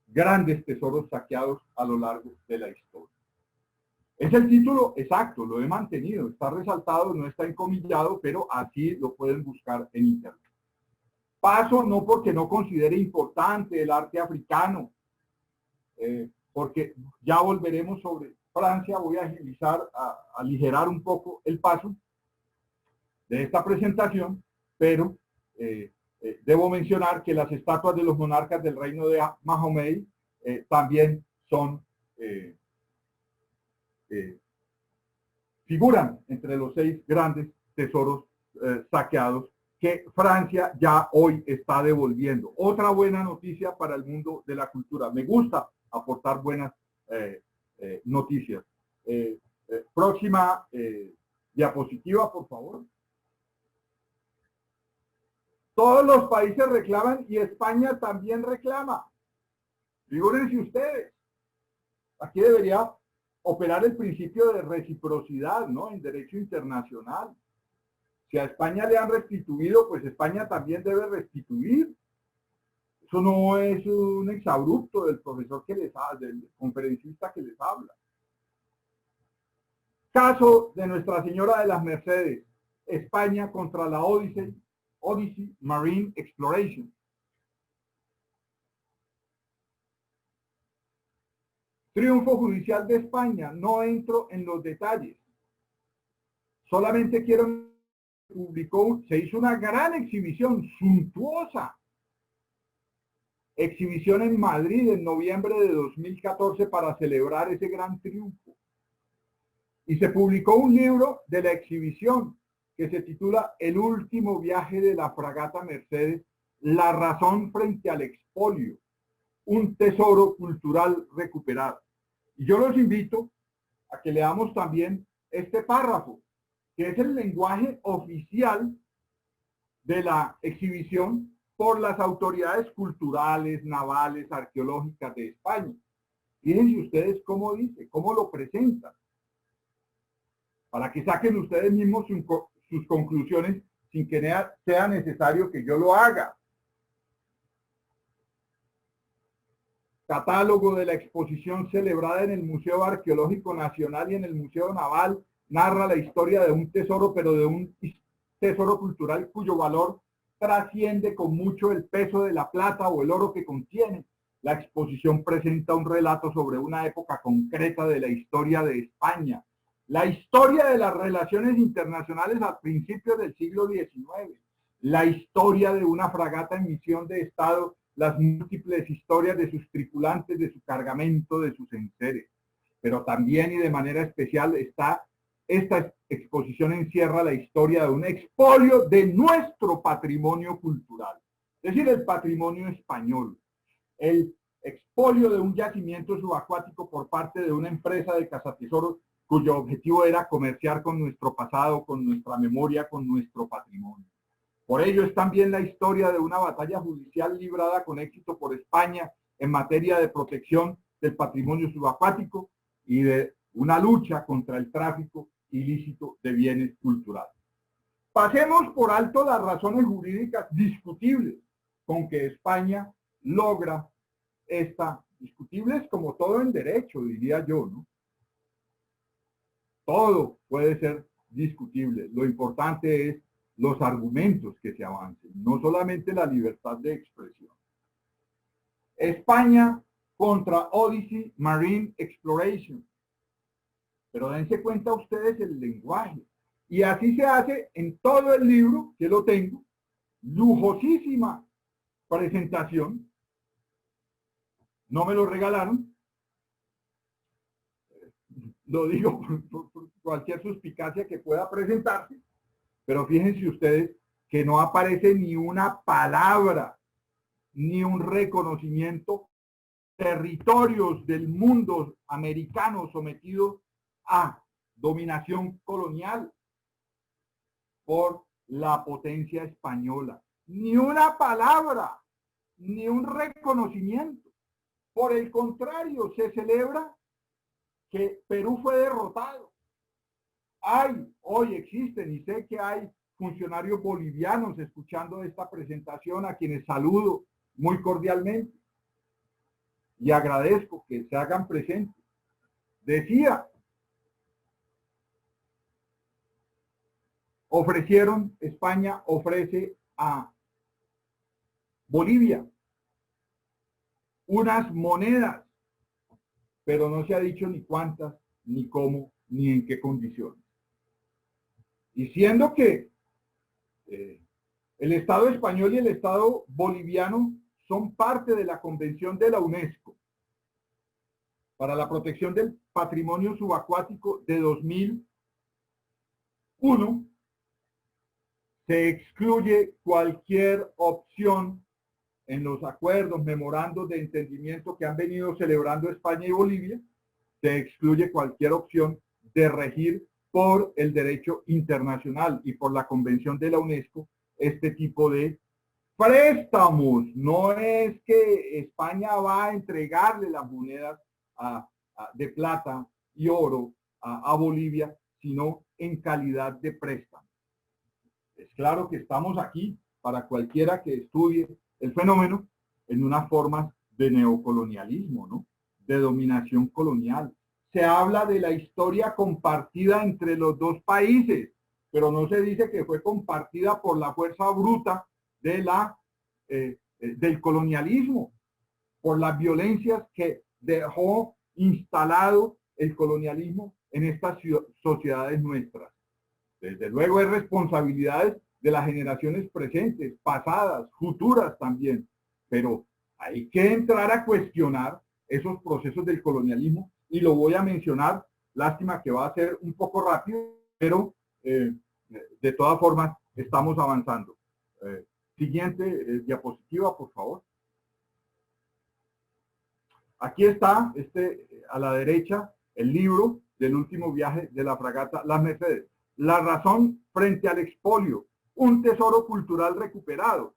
grandes tesoros saqueados a lo largo de la historia. Es el título exacto, lo he mantenido, está resaltado, no está encomillado, pero así lo pueden buscar en internet. Paso no porque no considere importante el arte africano, porque ya volveremos sobre Francia. Voy a agilizar, a aligerar un poco el paso de esta presentación, pero debo mencionar que las estatuas de los monarcas del reino de Mahomet también son figuran entre los 6 grandes tesoros saqueados que Francia ya hoy está devolviendo. Otra buena noticia para el mundo de la cultura. Me gusta aportar buenas noticias. Próxima diapositiva, por favor. Todos los países reclaman y España también reclama. Figúrense ustedes. Aquí debería operar el principio de reciprocidad, ¿no?, en derecho internacional. Si a España le han restituido, pues España también debe restituir. Eso no es un exabrupto del profesor que les habla, del conferencista que les habla. Caso de Nuestra Señora de las Mercedes, España contra la Odyssey Marine Exploration. Triunfo judicial de España. No entro en los detalles. Solamente quiero se hizo una gran exhibición, suntuosa exhibición en Madrid en noviembre de 2014 para celebrar ese gran triunfo. Y se publicó un libro de la exhibición que se titula El último viaje de la fragata Mercedes, la razón frente al expolio, un tesoro cultural recuperado. Y yo los invito a que leamos también este párrafo, que es el lenguaje oficial de la exhibición por las autoridades culturales, navales, arqueológicas de España. Fíjense ustedes cómo dice, cómo lo presenta, para que saquen ustedes mismos sus conclusiones sin que sea necesario que yo lo haga. Catálogo de la exposición celebrada en el Museo Arqueológico Nacional y en el Museo Naval narra la historia de un tesoro, pero de un tesoro cultural cuyo valor trasciende con mucho el peso de la plata o el oro que contiene. La exposición presenta un relato sobre una época concreta de la historia de España, la historia de las relaciones internacionales a principios del siglo XIX, la historia de una fragata en misión de Estado, las múltiples historias de sus tripulantes, de su cargamento, de sus enseres. Pero también y de manera especial esta exposición encierra la historia de un expolio de nuestro patrimonio cultural, es decir, el patrimonio español. El expolio de un yacimiento subacuático por parte de una empresa de cazatesoros cuyo objetivo era comerciar con nuestro pasado, con nuestra memoria, con nuestro patrimonio. Por ello es también la historia de una batalla judicial librada con éxito por España en materia de protección del patrimonio subacuático y de una lucha contra el tráfico ilícito de bienes culturales. Pasemos por alto las razones jurídicas discutibles con que España logra discutibles como todo en derecho, diría yo, ¿no? Todo puede ser discutible. Lo importante es los argumentos que se avancen, no solamente la libertad de expresión. España contra Odyssey Marine Exploration. Pero dense cuenta ustedes el lenguaje. Y así se hace en todo el libro, que lo tengo, lujosísima presentación. No me lo regalaron. Lo digo por cualquier suspicacia que pueda presentarse. Pero fíjense ustedes que no aparece ni una palabra, ni un reconocimiento territorios del mundo americano sometidos a dominación colonial por la potencia española. Ni una palabra, ni un reconocimiento. Por el contrario, se celebra que Perú fue derrotado. Hoy existen, y sé que hay funcionarios bolivianos escuchando esta presentación, a quienes saludo muy cordialmente y agradezco que se hagan presentes. Decía, España ofrece a Bolivia unas monedas, pero no se ha dicho ni cuántas, ni cómo, ni en qué condiciones. Y siendo que el Estado español y el Estado boliviano son parte de la Convención de la UNESCO para la protección del patrimonio subacuático de 2001, se excluye cualquier opción en los acuerdos, memorandos de entendimiento que han venido celebrando España y Bolivia, se excluye cualquier opción de regir por el derecho internacional y por la Convención de la UNESCO este tipo de préstamos. No es que España va a entregarle las monedas de plata y oro a Bolivia, sino en calidad de préstamo. Es claro que estamos aquí para cualquiera que estudie el fenómeno en una forma de neocolonialismo, ¿no? De dominación colonial. Se habla de la historia compartida entre los dos países, pero no se dice que fue compartida por la fuerza bruta de del colonialismo, por las violencias que dejó instalado el colonialismo en estas sociedades nuestras. Desde luego es responsabilidad de las generaciones presentes, pasadas, futuras también, pero hay que entrar a cuestionar esos procesos del colonialismo y lo voy a mencionar, lástima que va a ser un poco rápido, pero de todas formas estamos avanzando. Siguiente diapositiva, por favor. Aquí está, a la derecha, el libro del último viaje de la fragata Las Mercedes. La razón frente al expolio, un tesoro cultural recuperado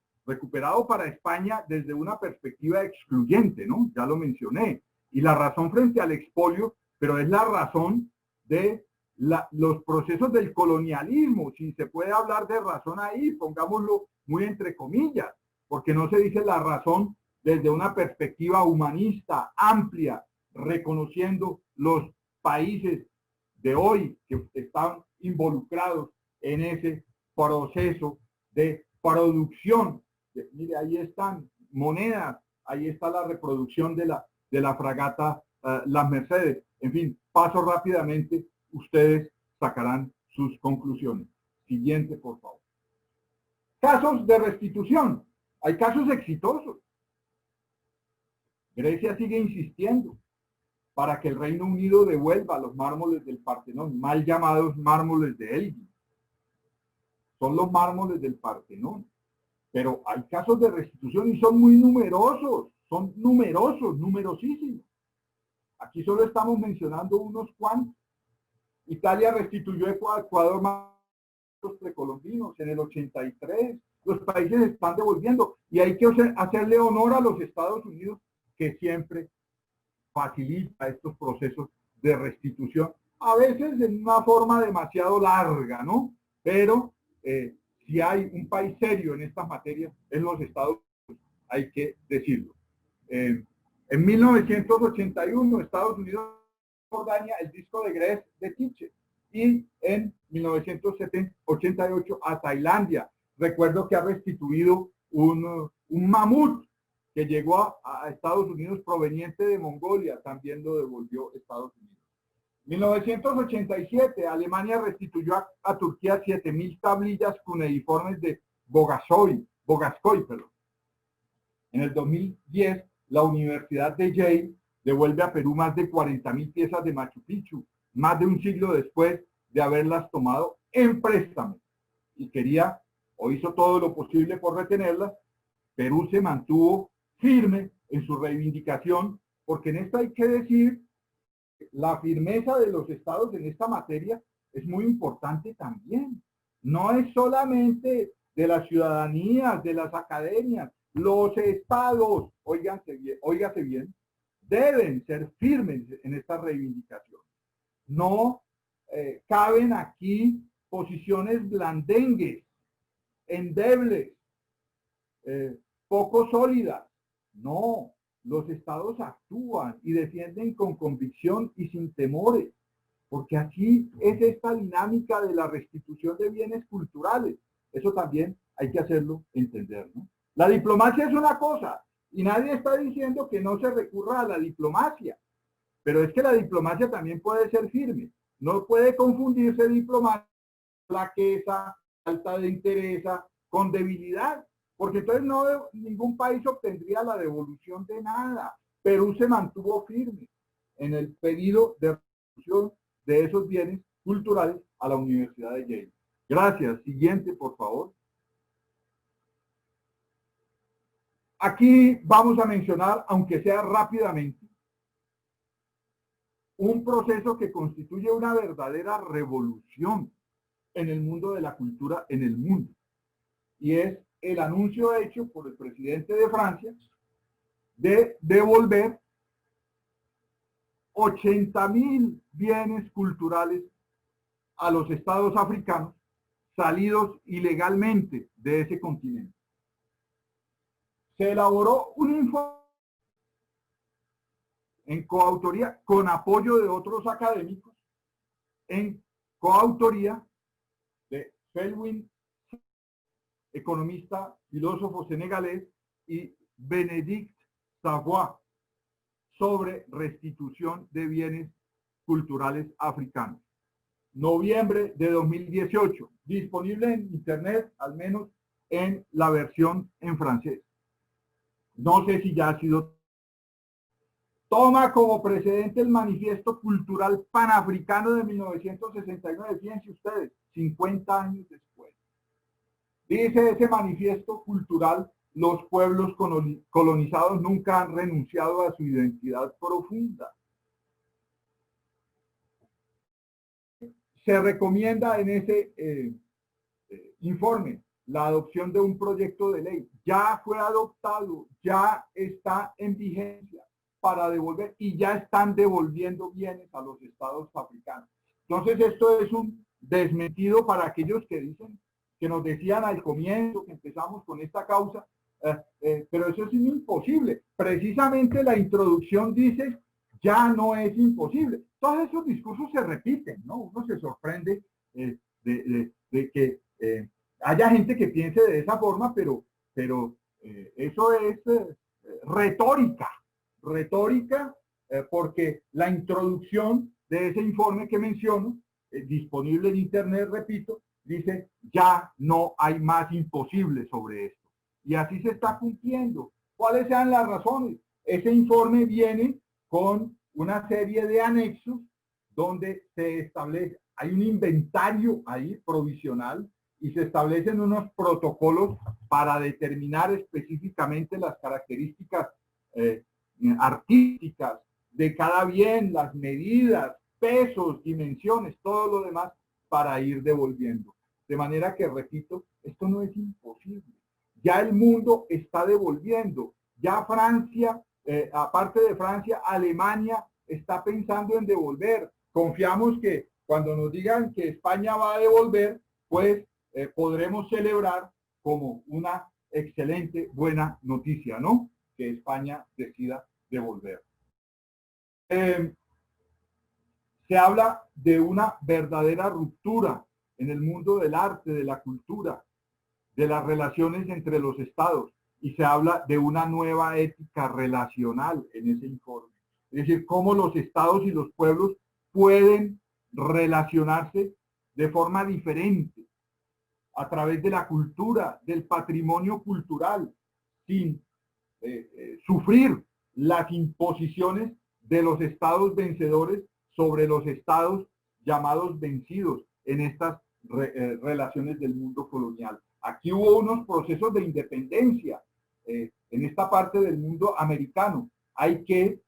para España desde una perspectiva excluyente, ¿no? Ya lo mencioné. Y la razón frente al expolio, pero es la razón de los procesos del colonialismo. Si se puede hablar de razón ahí, pongámoslo muy entre comillas, porque no se dice la razón desde una perspectiva humanista, amplia, reconociendo los países de hoy que están involucrados en ese proceso de producción. Mire, ahí están monedas, ahí está la reproducción de la fragata Las Mercedes. En fin, paso rápidamente, ustedes sacarán sus conclusiones. Siguiente, por favor. Casos de restitución. Hay casos exitosos. Grecia sigue insistiendo para que el Reino Unido devuelva los mármoles del Partenón, mal llamados mármoles de Elgin. Son los mármoles del Partenón. Pero hay casos de restitución y son muy numerosos, numerosísimos. Aquí solo estamos mencionando unos cuantos. Italia restituyó a Ecuador los precolombinos en el 83. Los países están devolviendo y hay que hacerle honor a los Estados Unidos, que siempre facilita estos procesos de restitución, a veces en una forma demasiado larga, ¿no? Pero si hay un país serio en estas materias, es los Estados Unidos, hay que decirlo. En 1981, Estados Unidos Jordania el disco de Grez de Tiche, y en 1988 a Tailandia. Recuerdo que ha restituido un mamut que llegó a Estados Unidos proveniente de Mongolia, también lo devolvió Estados Unidos. 1987, Alemania restituyó a Turquía 7.000 tablillas cuneiformes de Bogaskoy. En el 2010, la Universidad de Yale devuelve a Perú más de 40.000 piezas de Machu Picchu, más de un siglo después de haberlas tomado en préstamo. Y quería, o hizo todo lo posible por retenerlas. Perú se mantuvo firme en su reivindicación, porque en esto hay que decir, la firmeza de los estados en esta materia es muy importante también. No es solamente de las ciudadanías, de las academias, los estados, óigase bien, deben ser firmes en esta reivindicación. No caben aquí posiciones blandengues, endebles, poco sólidas. No, los estados actúan y defienden con convicción y sin temores, porque así es esta dinámica de la restitución de bienes culturales. Eso también hay que hacerlo entender, ¿no? La diplomacia es una cosa, y nadie está diciendo que no se recurra a la diplomacia, pero es que la diplomacia también puede ser firme. No puede confundirse diplomacia, flaqueza, falta de interés, con debilidad, porque entonces ningún país obtendría la devolución de nada. Perú se mantuvo firme en el pedido de devolución de esos bienes culturales a la Universidad de Yale. Gracias. Siguiente, por favor. Aquí vamos a mencionar, aunque sea rápidamente, un proceso que constituye una verdadera revolución en el mundo de la cultura en el mundo. Y es el anuncio hecho por el presidente de Francia de devolver 80.000 bienes culturales a los estados africanos salidos ilegalmente de ese continente. Se elaboró un informe en coautoría, con apoyo de otros académicos, en coautoría de Felwine, economista, filósofo senegalés, y Bénédicte Savoy, sobre restitución de bienes culturales africanos. Noviembre de 2018, disponible en internet, al menos en la versión en francés. No sé si ya ha sido. Toma como precedente el Manifiesto Cultural Panafricano de 1969, fíjense ustedes, 50 años después. Dice ese manifiesto cultural: los pueblos colonizados nunca han renunciado a su identidad profunda. Se recomienda en ese informe la adopción de un proyecto de ley. Ya fue adoptado, ya está en vigencia para devolver, y ya están devolviendo bienes a los estados africanos. Entonces esto es un desmentido para aquellos que dicen, que nos decían al comienzo que empezamos con esta causa, pero eso es imposible. Precisamente la introducción dice, ya no es imposible. Todos esos discursos se repiten, ¿no? Uno se sorprende de que haya gente que piense de esa forma, pero eso es retórica, porque la introducción de ese informe que menciono, disponible en internet, repito, dice, ya no hay más imposible sobre esto. Y así se está cumpliendo. ¿Cuáles sean las razones? Ese informe viene con una serie de anexos donde se establece, hay un inventario ahí provisional, y se establecen unos protocolos para determinar específicamente las características artísticas de cada bien, las medidas, pesos, dimensiones, todo lo demás, para ir devolviendo. De manera que, repito, esto no es imposible. Ya el mundo está devolviendo. Ya Francia, aparte de Francia, Alemania está pensando en devolver. Confiamos que cuando nos digan que España va a devolver, pues podremos celebrar como una excelente, buena noticia, ¿no? Que España decida devolver. Se habla de una verdadera ruptura en el mundo del arte, de la cultura, de las relaciones entre los estados, y se habla de una nueva ética relacional en ese informe. Es decir, cómo los estados y los pueblos pueden relacionarse de forma diferente a través de la cultura, del patrimonio cultural, sin sufrir las imposiciones de los estados vencedores sobre los estados llamados vencidos en estas relaciones del mundo colonial. Aquí hubo unos procesos de independencia en esta parte del mundo americano. Hay que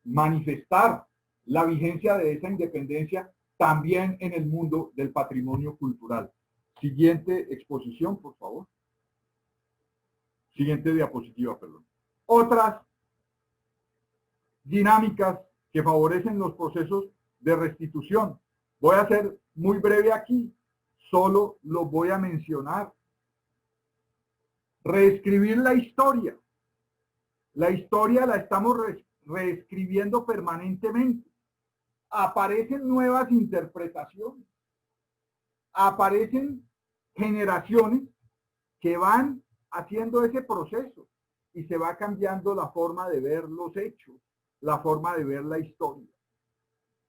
manifestar la vigencia de esa independencia también en el mundo del patrimonio cultural. Siguiente exposición, por favor. Siguiente diapositiva, perdón. Otras dinámicas que favorecen los procesos de restitución. Voy a ser muy breve aquí, solo lo voy a mencionar. Reescribir la historia. La historia la estamos reescribiendo permanentemente. Aparecen nuevas interpretaciones. Aparecen generaciones que van haciendo ese proceso y se va cambiando la forma de ver los hechos, la forma de ver la historia.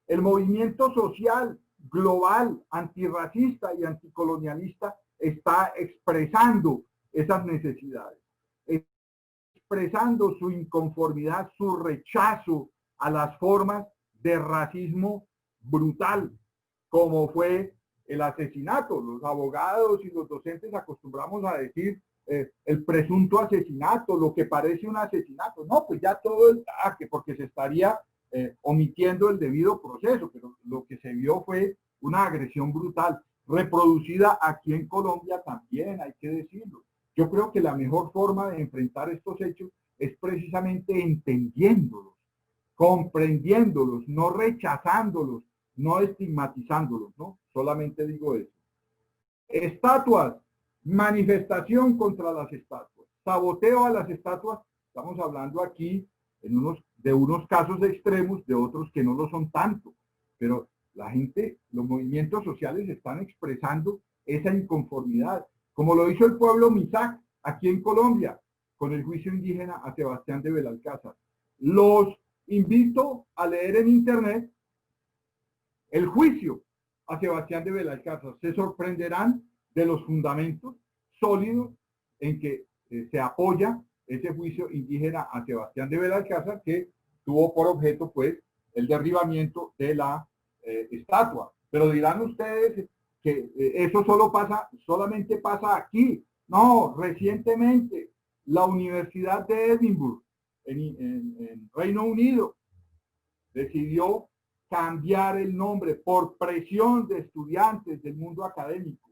El movimiento social global, antirracista y anticolonialista está expresando esas necesidades, expresando su inconformidad, su rechazo a las formas de racismo brutal, como fue el asesinato. Los abogados y los docentes acostumbramos a decir el presunto asesinato, lo que parece un asesinato. No, pues ya todo el ataque, porque se estaría omitiendo el debido proceso, pero lo que se vio fue una agresión brutal, reproducida aquí en Colombia también, hay que decirlo. Yo creo que la mejor forma de enfrentar estos hechos es precisamente entendiéndolos, comprendiéndolos, no rechazándolos, no estigmatizándolos, ¿no? Solamente digo eso. Estatuas, manifestación contra las estatuas, saboteo a las estatuas. Estamos hablando aquí de unos casos extremos, de otros que no lo son tanto, pero la gente, los movimientos sociales están expresando esa inconformidad, como lo hizo el pueblo Misak aquí en Colombia, con el juicio indígena a Sebastián de Belalcázar. Los invito a leer en internet el juicio a Sebastián de Belalcázar. Se sorprenderán de los fundamentos sólidos en que se apoya ese juicio indígena a Sebastián de Belalcázar, que tuvo por objeto, pues, el derribamiento de la estatua. Pero dirán ustedes que eso solamente pasa aquí. No, recientemente la Universidad de Edimburgo, en Reino Unido, decidió cambiar el nombre por presión de estudiantes del mundo académico.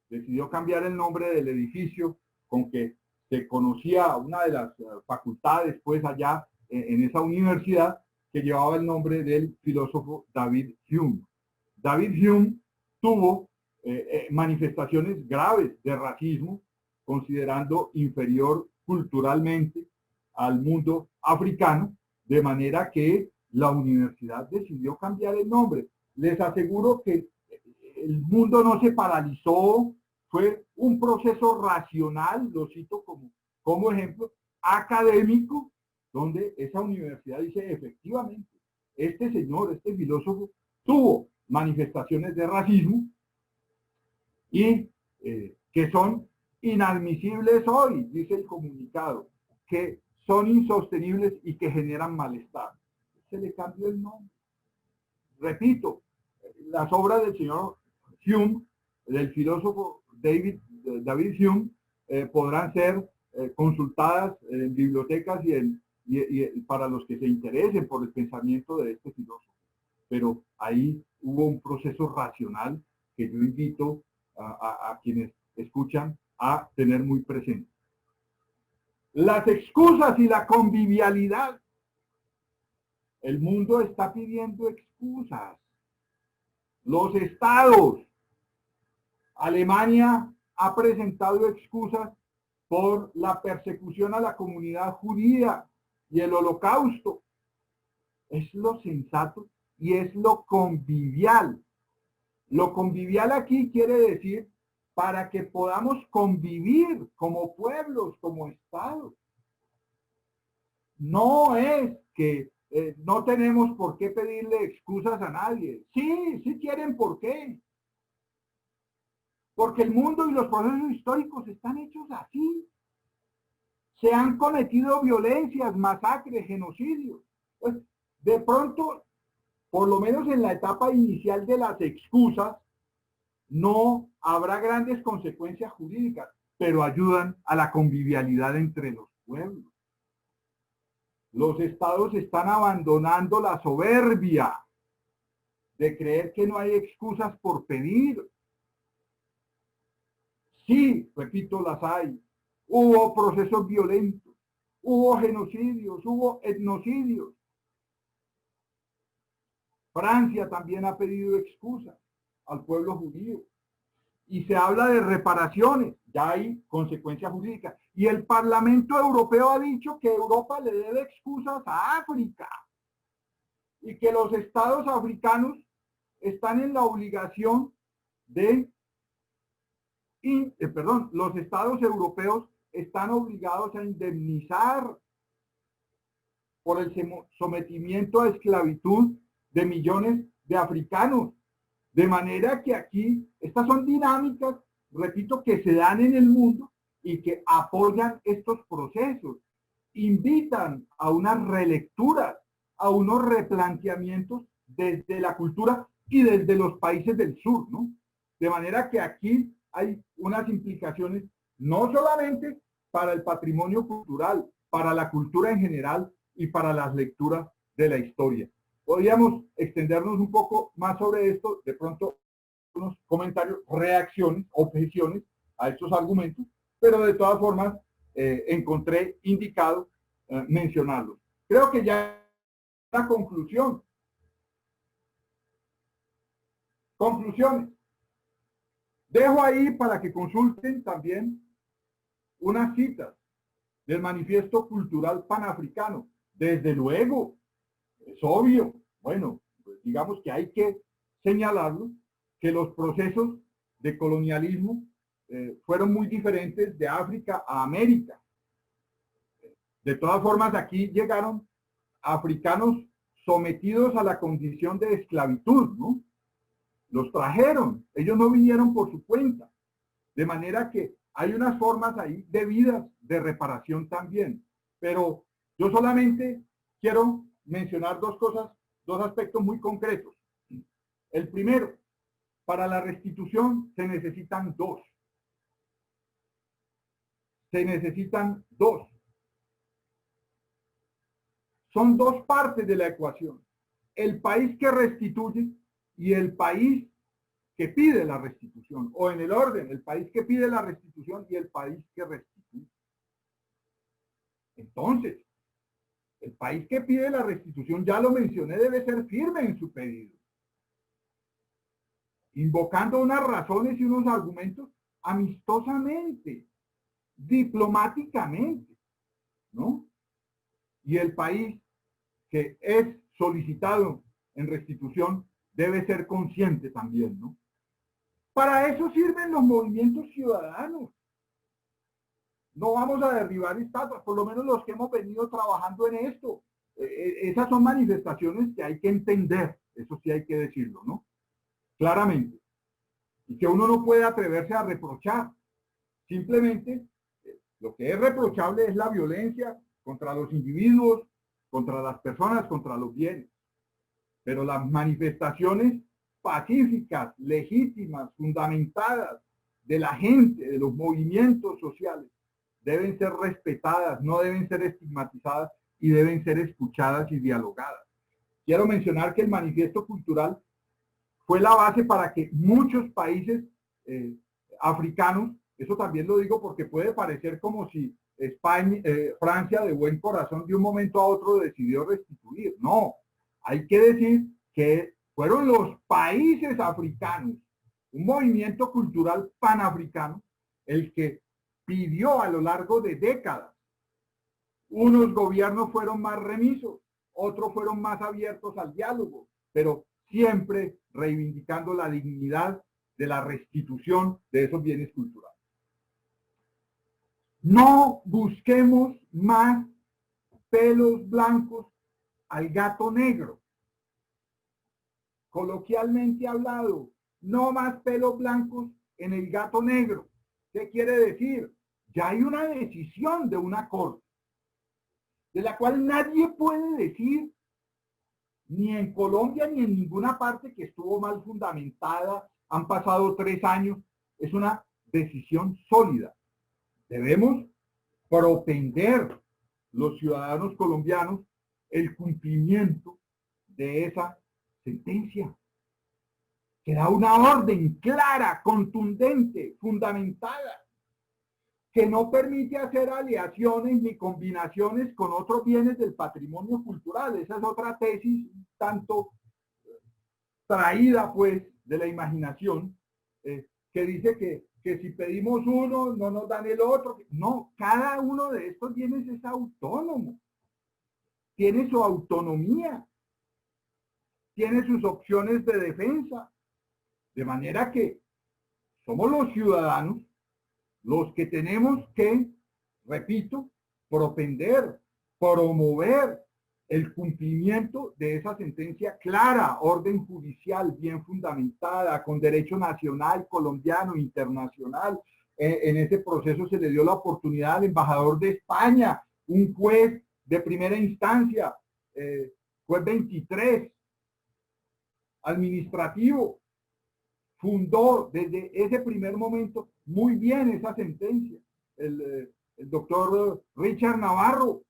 Decidió cambiar el nombre del edificio con que se conocía una de las facultades, pues, allá en esa universidad, que llevaba el nombre del filósofo David Hume. David Hume tuvo manifestaciones graves de racismo, considerando inferior culturalmente al mundo africano, de manera que la universidad decidió cambiar el nombre. Les aseguro que el mundo no se paralizó, fue un proceso racional, lo cito como ejemplo, académico, donde esa universidad dice, efectivamente, este señor, este filósofo, tuvo manifestaciones de racismo y que son inadmisibles hoy, dice el comunicado, que son insostenibles y que generan malestar. Se le cambió el nombre. Repito, las obras del señor Hume, del filósofo David Hume, podrán ser consultadas en bibliotecas y para los que se interesen por el pensamiento de este filósofo. Pero ahí hubo un proceso racional que yo invito a quienes escuchan a tener muy presente. Las excusas y la convivialidad. El mundo está pidiendo excusas. Los estados. Alemania ha presentado excusas por la persecución a la comunidad judía y el holocausto. Es lo sensato y es lo convivial. Lo convivial aquí quiere decir para que podamos convivir como pueblos, como estados. No es que no tenemos por qué pedirle excusas a nadie. Sí, sí tienen por qué. Porque el mundo y los procesos históricos están hechos así. Se han cometido violencias, masacres, genocidios. Pues, de pronto, por lo menos en la etapa inicial de las excusas, no habrá grandes consecuencias jurídicas, pero ayudan a la convivialidad entre los pueblos. Los estados están abandonando la soberbia de creer que no hay excusas por pedir. Sí, repito, las hay. Hubo procesos violentos, hubo genocidios, hubo etnocidios. Francia también ha pedido excusas al pueblo judío. Y se habla de reparaciones, ya hay consecuencias jurídicas. Y el Parlamento Europeo ha dicho que Europa le debe excusas a África y que los estados africanos están en la obligación de, los estados europeos están obligados a indemnizar por el sometimiento a esclavitud de millones de africanos. De manera que aquí, estas son dinámicas, repito, que se dan en el mundo y que apoyan estos procesos, invitan a unas relecturas, a unos replanteamientos desde la cultura y desde los países del sur, ¿no? De manera que aquí hay unas implicaciones no solamente para el patrimonio cultural, para la cultura en general y para las lecturas de la historia. Podríamos extendernos un poco más sobre esto, de pronto unos comentarios, reacciones, objeciones a estos argumentos, pero de todas formas encontré indicado mencionarlos. Creo que ya la conclusión. Conclusiones. Dejo ahí para que consulten también unas citas del Manifiesto Cultural Panafricano. Desde luego, es obvio, bueno, pues digamos que hay que señalarlo, que los procesos de colonialismo fueron muy diferentes de África a América. De todas formas, aquí llegaron africanos sometidos a la condición de esclavitud, ¿no? Los trajeron, ellos no vinieron por su cuenta. De manera que hay unas formas ahí debidas de reparación también. Pero yo solamente quiero mencionar dos cosas, dos aspectos muy concretos. El primero, para la restitución se necesitan dos. Se necesitan dos. Son dos partes de la ecuación. El país que restituye y el país que pide la restitución. O en el orden, el país que pide la restitución y el país que restituye. Entonces, el país que pide la restitución, ya lo mencioné, debe ser firme en su pedido, invocando unas razones y unos argumentos amistosamente, diplomáticamente, ¿no? Y el país que es solicitado en restitución debe ser consciente también, ¿no? Para eso sirven los movimientos ciudadanos. No vamos a derribar estatuas, por lo menos los que hemos venido trabajando en esto. Esas son manifestaciones que hay que entender, eso sí hay que decirlo, ¿no? Claramente. Y que uno no puede atreverse a reprochar. Simplemente, lo que es reprochable es la violencia contra los individuos, contra las personas, contra los bienes. Pero las manifestaciones pacíficas, legítimas, fundamentadas de la gente, de los movimientos sociales, deben ser respetadas, no deben ser estigmatizadas y deben ser escuchadas y dialogadas. Quiero mencionar que el manifiesto cultural fue la base para que muchos países africanos, eso también lo digo porque puede parecer como si España, Francia de buen corazón de un momento a otro decidió restituir. No, hay que decir que fueron los países africanos, un movimiento cultural panafricano, el que pidió a lo largo de décadas. Unos gobiernos fueron más remisos, otros fueron más abiertos al diálogo, pero siempre reivindicando la dignidad de la restitución de esos bienes culturales. No busquemos más pelos blancos al gato negro. Coloquialmente hablado, no más pelos blancos en el gato negro. ¿Qué quiere decir? Ya hay una decisión de una corte, de la cual nadie puede decir, ni en Colombia ni en ninguna parte, que estuvo mal fundamentada. Han pasado 3 años. Es una decisión sólida. Debemos propender los ciudadanos colombianos el cumplimiento de esa sentencia, que da una orden clara, contundente, fundamentada, que no permite hacer aleaciones ni combinaciones con otros bienes del patrimonio cultural. Esa es otra tesis tanto traída pues de la imaginación, que dice que si pedimos uno no nos dan el otro. No, cada uno de estos bienes es autónomo, tiene su autonomía, tiene sus opciones de defensa, de manera que somos los ciudadanos los que tenemos que, repito, propender, promover el cumplimiento de esa sentencia clara, orden judicial bien fundamentada, con derecho nacional, colombiano, internacional. En ese proceso se le dio la oportunidad al embajador de España, un juez de primera instancia, juez 23, administrativo, fundó desde ese primer momento muy bien esa sentencia. El doctor Richard Navarro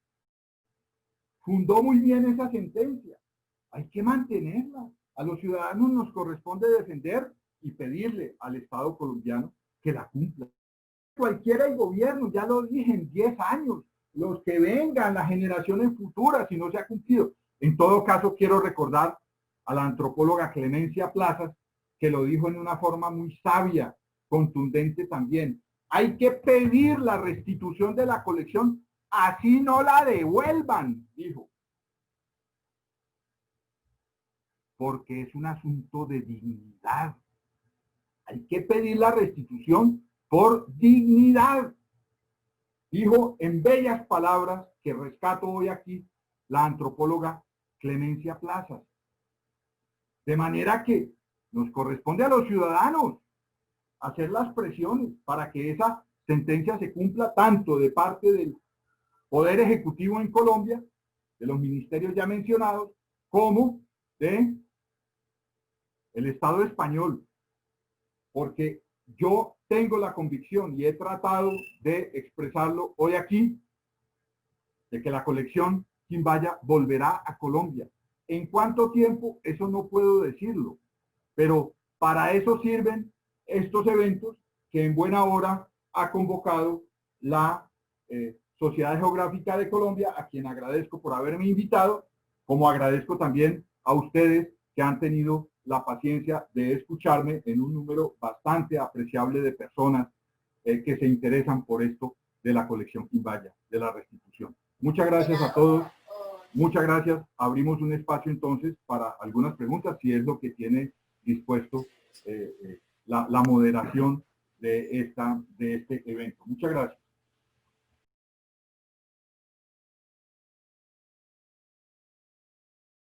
fundó muy bien esa sentencia. Hay que mantenerla. A los ciudadanos nos corresponde defender y pedirle al Estado colombiano que la cumpla. Cualquiera el gobierno, ya lo dije, en 10 años, los que vengan, las generaciones futuras, si no se ha cumplido. En todo caso, quiero recordar a la antropóloga Clemencia Plazas, que lo dijo en una forma muy sabia, contundente también. Hay que pedir la restitución de la colección, así no la devuelvan, dijo. Porque es un asunto de dignidad. Hay que pedir la restitución por dignidad. Dijo en bellas palabras, que rescato hoy aquí, la antropóloga Clemencia Plazas. De manera que nos corresponde a los ciudadanos hacer las presiones para que esa sentencia se cumpla tanto de parte del Poder Ejecutivo en Colombia, de los ministerios ya mencionados, como de el Estado español. Porque yo tengo la convicción, y he tratado de expresarlo hoy aquí, de que la colección Quimbaya volverá a Colombia. ¿En cuánto tiempo? Eso no puedo decirlo. Pero para eso sirven estos eventos que en buena hora ha convocado la Sociedad Geográfica de Colombia, a quien agradezco por haberme invitado, como agradezco también a ustedes que han tenido la paciencia de escucharme, en un número bastante apreciable de personas que se interesan por esto de la colección Quimbaya, de la restitución. Muchas gracias a todos. Muchas gracias. Abrimos un espacio entonces para algunas preguntas, si es lo que tiene dispuesto la moderación de este evento. Muchas gracias.